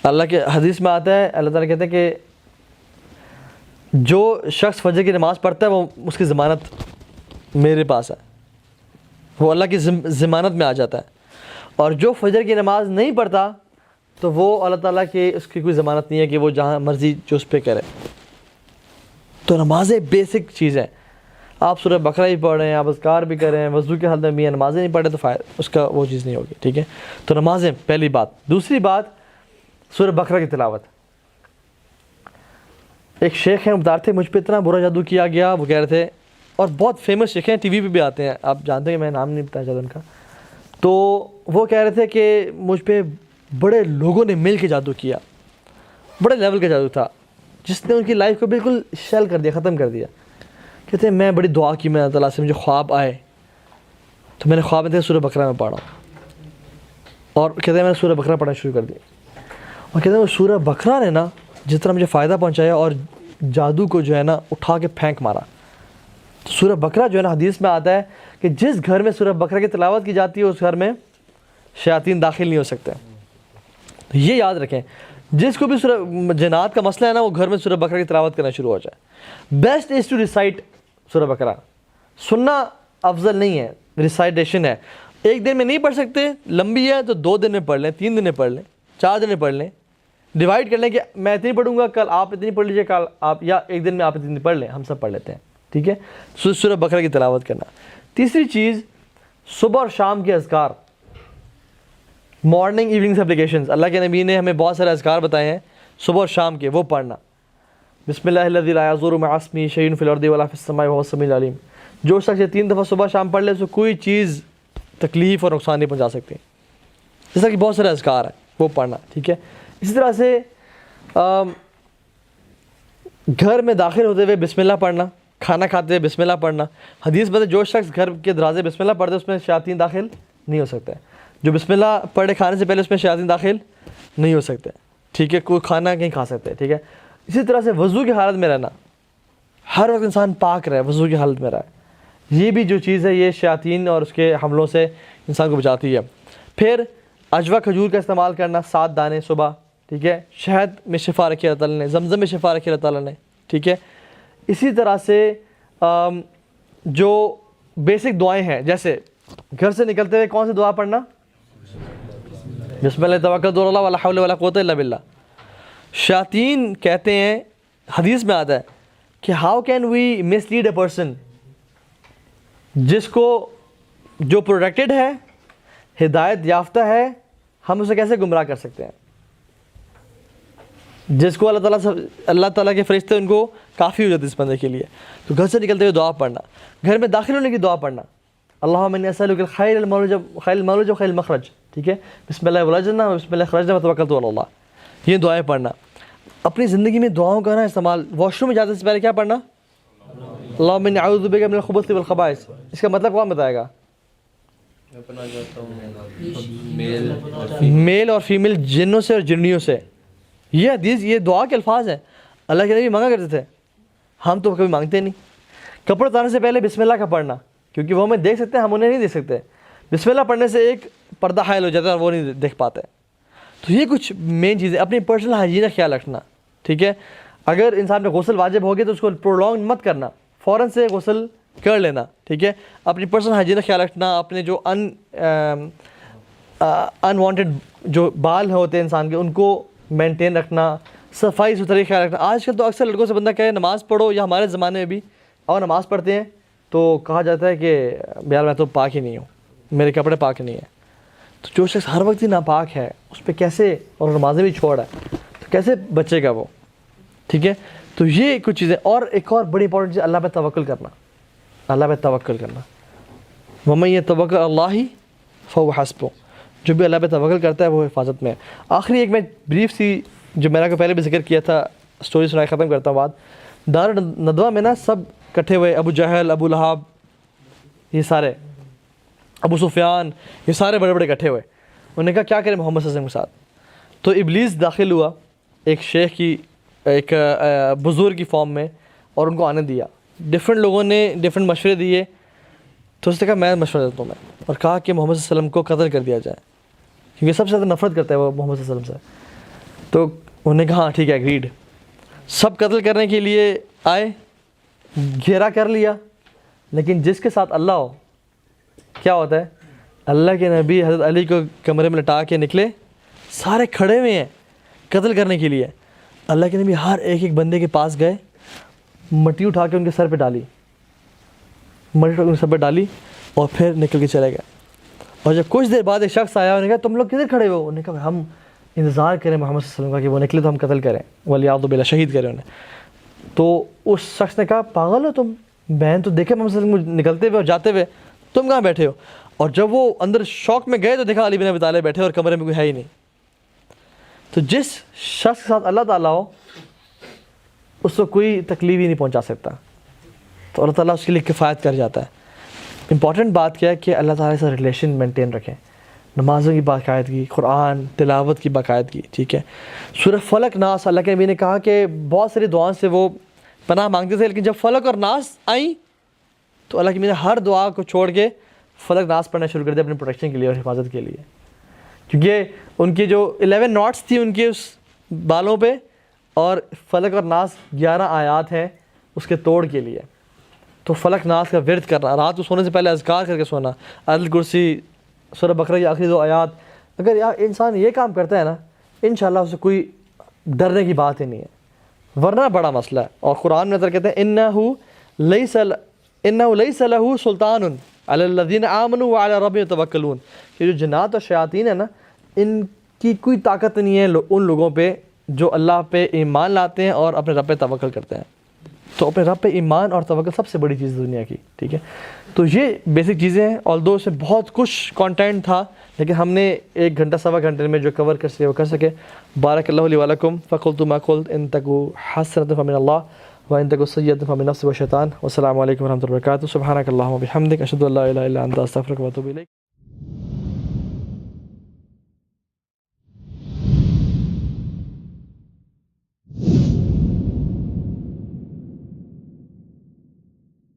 اللہ کے حدیث میں آتا ہے، اللہ تعالیٰ کہتے ہیں کہ جو شخص فجر کی نماز پڑھتا ہے وہ اس کی ضمانت میرے پاس ہے، وہ اللہ کی ضمانت میں آ جاتا ہے. اور جو فجر کی نماز نہیں پڑھتا تو وہ اللہ تعالیٰ کی اس کی کوئی ضمانت نہیں ہے کہ وہ جہاں مرضی جو اس پہ کرے. تو نمازیں بیسک چیز ہیں. آپ سورہ بقرہ ہی پڑھ رہے ہیں، آپ اذکار بھی کر رہے ہیں، وضو کے حالت میں بھی ہیں، نمازیں نہیں پڑھیں تو اس کا وہ چیز نہیں ہوگی. ٹھیک ہے، تو نمازیں پہلی بات. دوسری بات سورہ بقرہ کی تلاوت. ایک شیخ ہیں، بتا رہے تھے مجھ پہ اتنا برا جادو کیا گیا، وہ کہہ رہے تھے، اور بہت فیمس شیخ ہیں، ٹی وی پہ بھی آتے ہیں، آپ جانتے ہیں، میں نام نہیں بتایا چاہتا ان کا. تو وہ کہہ رہے تھے کہ مجھ پہ بڑے لوگوں نے مل کے جادو کیا، بڑے لیول کا جادو تھا جس نے ان کی لائف کو بالکل شیل کر دیا، ختم کر دیا. کہتے ہیں میں بڑی دعا کی میں اللہ تعالیٰ سے، مجھے خواب آئے تو میں نے خواب میں سورہ بقرہ میں پڑھا، اور کہتے ہیں میں نے سورہ بقرہ پڑھنا شروع کر دیا. اور کہتے ہیں وہ سورہ بقرہ نے نا جس طرح مجھے فائدہ پہنچایا اور جادو کو جو ہے نا اٹھا کے پھینک مارا. تو سورہ بقرہ جو ہے نا حدیث میں آتا ہے کہ جس گھر میں سورہ بقرہ کی تلاوت کی جاتی ہے اس گھر میں شیاطین داخل نہیں ہو سکتے. تو یہ یاد رکھیں، جس کو بھی سورہ جنات کا مسئلہ ہے نا وہ گھر میں سورہ بقرہ کی تلاوت کرنا شروع ہو جائے. بیسٹ از ٹو ریسائٹ سورہ بقرہ. سننا افضل نہیں ہے، ریسائٹیشن ہے. ایک دن میں نہیں پڑھ سکتے، لمبی ہے تو 2 دن میں پڑھ لیں، 3 دن میں پڑھ لیں، 4 دن میں پڑھ لیں. ڈیوائڈ کر لیں کہ میں اتنی پڑھوں گا، کل آپ اتنی پڑھ لیجیے، کل آپ، یا ایک دن میں آپ اتنی پڑھ لیں، ہم سب پڑھ لیتے ہیں. ٹھیک ہے، سورہ بقرہ کی تلاوت کرنا. تیسری چیز صبح اور شام کے اذکار، مارننگ ایوننگ اپلیکیشنز. اللہ کے نبی نے ہمیں بہت سارے اذکار بتائے ہیں صبح اور شام کے، وہ پڑھنا. بسم اللہ الذی لا یضر مع اسمہ شیء فی الارض ولا فی السماء وهو السمیع العلیم. جو شخص یہ 3 دفعہ صبح شام پڑھ لے اس کو کوئی چیز تکلیف اور نقصان نہیں پہنچا سکتی. اس طرح کہ بہت سارے اذکار ہیں، وہ پڑھنا. ٹھیک ہے، اسی طرح سے گھر میں داخل ہوتے ہوئے بسم اللہ پڑھنا، کھانا کھاتے ہوئے بسم اللہ پڑھنا. حدیث میں جو شخص گھر کے دروازے بسم اللہ پڑھتے اس میں شیاطین داخل نہیں ہو سکتے. جو بسم اللہ پڑھے کھانے سے پہلے اس میں شیاطین داخل نہیں ہو سکتے. ٹھیک ہے، کوئی کھانا نہیں کھا سکتے. ٹھیک ہے، اسی طرح سے وضو کی حالت میں رہنا، ہر وقت انسان پاک رہے، وضو کی حالت میں رہے. یہ بھی جو چیز ہے یہ شیاطین اور اس کے حملوں سے انسان کو بچاتی ہے. پھر اجوا کھجور کا استعمال کرنا، 7 دانے صبح. ٹھیک ہے، شہد میں شفا رکھی اللہ تعالیٰ نے، زمزم میں شفا رکھی اللہ تعالیٰ نے. ٹھیک ہے، اسی طرح سے جو بیسک دعائیں ہیں، جیسے گھر سے نکلتے ہوئے کون سی دعا پڑھنا؟ بسم اللہ توکلت علی اللہ ولا حول ولا قوت الا باللہ. شیاطین کہتے ہیں، حدیث میں آتا ہے کہ how can we mislead a person جس کو جو پروٹیکٹڈ ہے, ہدایت یافتہ ہے, ہم اسے کیسے گمراہ کر سکتے ہیں؟ جس کو اللہ تعالیٰ کے فرشتے ان کو کافی ہو جاتے اس بندے کے لیے. تو گھر سے نکلتے ہوئے دعا پڑھنا, گھر میں داخل ہونے کی دعا پڑھنا, اللہم انی اسألک الخیر المولج و خیر المخرج, ٹھیک ہے, بسم اللہ ولجنا بسم اللہ خرجنا وتوکلت علی اللہ, یہ دعائیں پڑھنا. اپنی زندگی میں دعاؤں کا نا استعمال, واش روم میں جاتے سے پہلے کیا پڑھنا؟ اللہم انی اعوذ بک من الخبث والخبائث. اس کا مطلب کون بتائے گا؟ میل اور فیمیل جنوں سے اور جنیوں سے. یہ حدیث, یہ دعا کے الفاظ ہیں, اللہ کے نبی مانگا کرتے تھے, ہم تو کبھی مانگتے نہیں. کپڑے اتارنے سے پہلے بسم اللہ کا پڑھنا, کیونکہ وہ ہمیں دیکھ سکتے ہیں, ہم انہیں نہیں دیکھ سکتے. بسم اللہ پڑھنے سے ایک پردہ حائل ہو جاتا ہے اور وہ نہیں دیکھ پاتے. تو یہ کچھ مین چیزیں. اپنی پرسنل ہائیجین کا خیال رکھنا, ٹھیک ہے. اگر انسان پہ غسل واجب ہو گیا تو اس کو پرولونگ مت کرنا, فوراً سے غسل کر لینا, ٹھیک ہے. اپنی پرسنل ہائیجین کا خیال رکھنا, اپنے جو انوانٹیڈ جو بال ہوتے ہیں انسان کے ان کو مینٹین رکھنا, صفائی ستھرائی خیال رکھنا. آج کل تو اکثر لڑکوں سے بندہ کہے نماز پڑھو, یا ہمارے زمانے میں بھی اور نماز پڑھتے ہیں تو کہا جاتا ہے کہ یار میں تو پاک ہی نہیں ہوں, میرے کپڑے پاک نہیں ہیں. تو جو شخص ہر وقت ہی ناپاک ہے اس پہ کیسے, اور نمازیں بھی چھوڑا ہے تو کیسے بچے گا وہ, ٹھیک ہے. تو یہ کچھ چیزیں. اور ایک اور بڑی امپورٹنٹ چیز, اللہ پہ توکل کرنا, اللہ پہ توکل کرنا. وَمَن يَتَوَكَّلْ عَلَى اللَّهِ فَهُوَ حَسْبُهُ, جو بھی اللہ پہ توکل کرتا ہے وہ حفاظت میں ہے. آخری ایک میں بریف سی جو میں نے پہلے بھی ذکر کیا تھا, اسٹوری سنا کے ختم کرتا ہوں بات. دار ندوہ میں نا سب کٹھے ہوئے, ابو جہل, ابو لہب, یہ سارے, ابو سفیان, یہ سارے بڑے بڑے کٹھے ہوئے. انہوں نے کہا کیا کریں محمد صلی اللہ علیہ وسلم کے ساتھ. تو ابلیس داخل ہوا ایک شیخ کی, ایک بزرگ کی فارم میں, اور ان کو آنے دیا. ڈفرینٹ لوگوں نے ڈفرینٹ مشورے دیے, تو اس نے کہا میں مشورہ دیتا ہوں میں, اور کہا کہ محمد صلی اللہ علیہ وسلم کو قتل کر دیا جائے, کیونکہ سب سے زیادہ نفرت کرتا ہے وہ محمد صلی اللہ علیہ وسلم سے. تو انہوں نے کہا ہاں ٹھیک ہے, ایگریڈ. سب قتل کرنے کے لیے آئے, گھیرا کر لیا, لیکن جس کے ساتھ اللہ ہو کیا ہوتا ہے؟ اللہ کے نبی حضرت علی کو کمرے میں لٹا کے نکلے, سارے کھڑے ہوئے ہیں قتل کرنے کے لیے. اللہ کے نبی ہر ایک ایک بندے کے پاس گئے, مٹی اٹھا کے ان کے سر پہ ڈالی, مٹی اٹھا کے ان کے سر پہ ڈالی, اور پھر نکل کے چلے گئے. اور جب کچھ دیر بعد ایک شخص آیا, انہوں نے کہا تم لوگ کدھر کھڑے ہو؟ انہوں نے کہا ہم انتظار کریں محمد صلی اللہ علیہ وسلم کا کہ وہ نکلے تو ہم قتل کریں, ولیعوذ باللہ شہید کریں انہیں. تو اس شخص نے کہا پاگل ہو تم, بہن تو دیکھے محمد صلی اللہ علیہ وسلم نکلتے ہوئے اور جاتے ہوئے, تم کہاں بیٹھے ہو؟ اور جب وہ اندر شوق میں گئے تو دیکھا علی بن ابی طالب بیٹھے اور کمرے میں کوئی ہے ہی نہیں. تو جس شخص کے ساتھ اللہ تعالیٰ ہو اس کو کوئی تکلیف ہی نہیں پہنچا سکتا, تو اللہ تعالیٰ اس کے لیے کفایت کر جاتا ہے. امپورٹنٹ بات کیا ہے کہ اللہ تعالیٰ سے ریلیشن مینٹین رکھیں, نمازوں کی باقاعدگی, قرآن تلاوت کی باقاعدگی, ٹھیک ہے. سورہ فلق ناس, اللہ کے نبی نے کہا کہ بہت ساری دعاؤں سے وہ پناہ مانگتے تھے, لیکن جب فلق اور ناس آئیں تو اللہ کے نبی نے ہر دعا کو چھوڑ کے فلق ناس پڑھنا شروع کر دیا اپنے پروٹیکشن کے لیے اور حفاظت کے لیے, کیونکہ ان کی جو 11 ناٹس تھی ان کے اس بالوں پہ, اور فلق اور ناس 11 آیات ہیں اس کے توڑ کے لیے. تو فلق ناس کا ورد کرنا, رات کو سونے سے پہلے اذکار کر کے سونا, آیت الکرسی, سورہ بقرہ کی آخری 2 آیات. اگر انسان یہ کام کرتا ہے نا, انشاءاللہ اسے کوئی ڈرنے کی بات ہی نہیں ہے, ورنہ بڑا مسئلہ ہے. اور قرآن میں کہتے ہیں انہ لیس لہ سلطان علی الذین آمنوا وعلی ربہم یتوکلون, کہ جو جنات اور شیاطین ہیں نا, ان کی کوئی طاقت نہیں ہے ان لوگوں پہ جو اللہ پہ ایمان لاتے ہیں اور اپنے رب پہ توکل کرتے ہیں. تو اپنے رب پہ ایمان اور توکل سب سے بڑی چیز دنیا کی, ٹھیک ہے. تو یہ بیسک چیزیں ہیں, آلدو اس میں بہت کچھ کانٹینٹ تھا, لیکن ہم نے 1 گھنٹہ سوا گھنٹے میں جو کور کر سکے وہ کر سکے. بارک اللہ لی ولکم فقلت ما قلت ان تکو حسنۃ فمن اللہ وان تکو سیئۃ فمن نفس والشیطان. والسلام علیکم ورحمۃ اللہ وبرکاتہ. سبحانک اللہم وبحمدک اشہد ان لا الہ الا انت استغفرک واتوب الیک.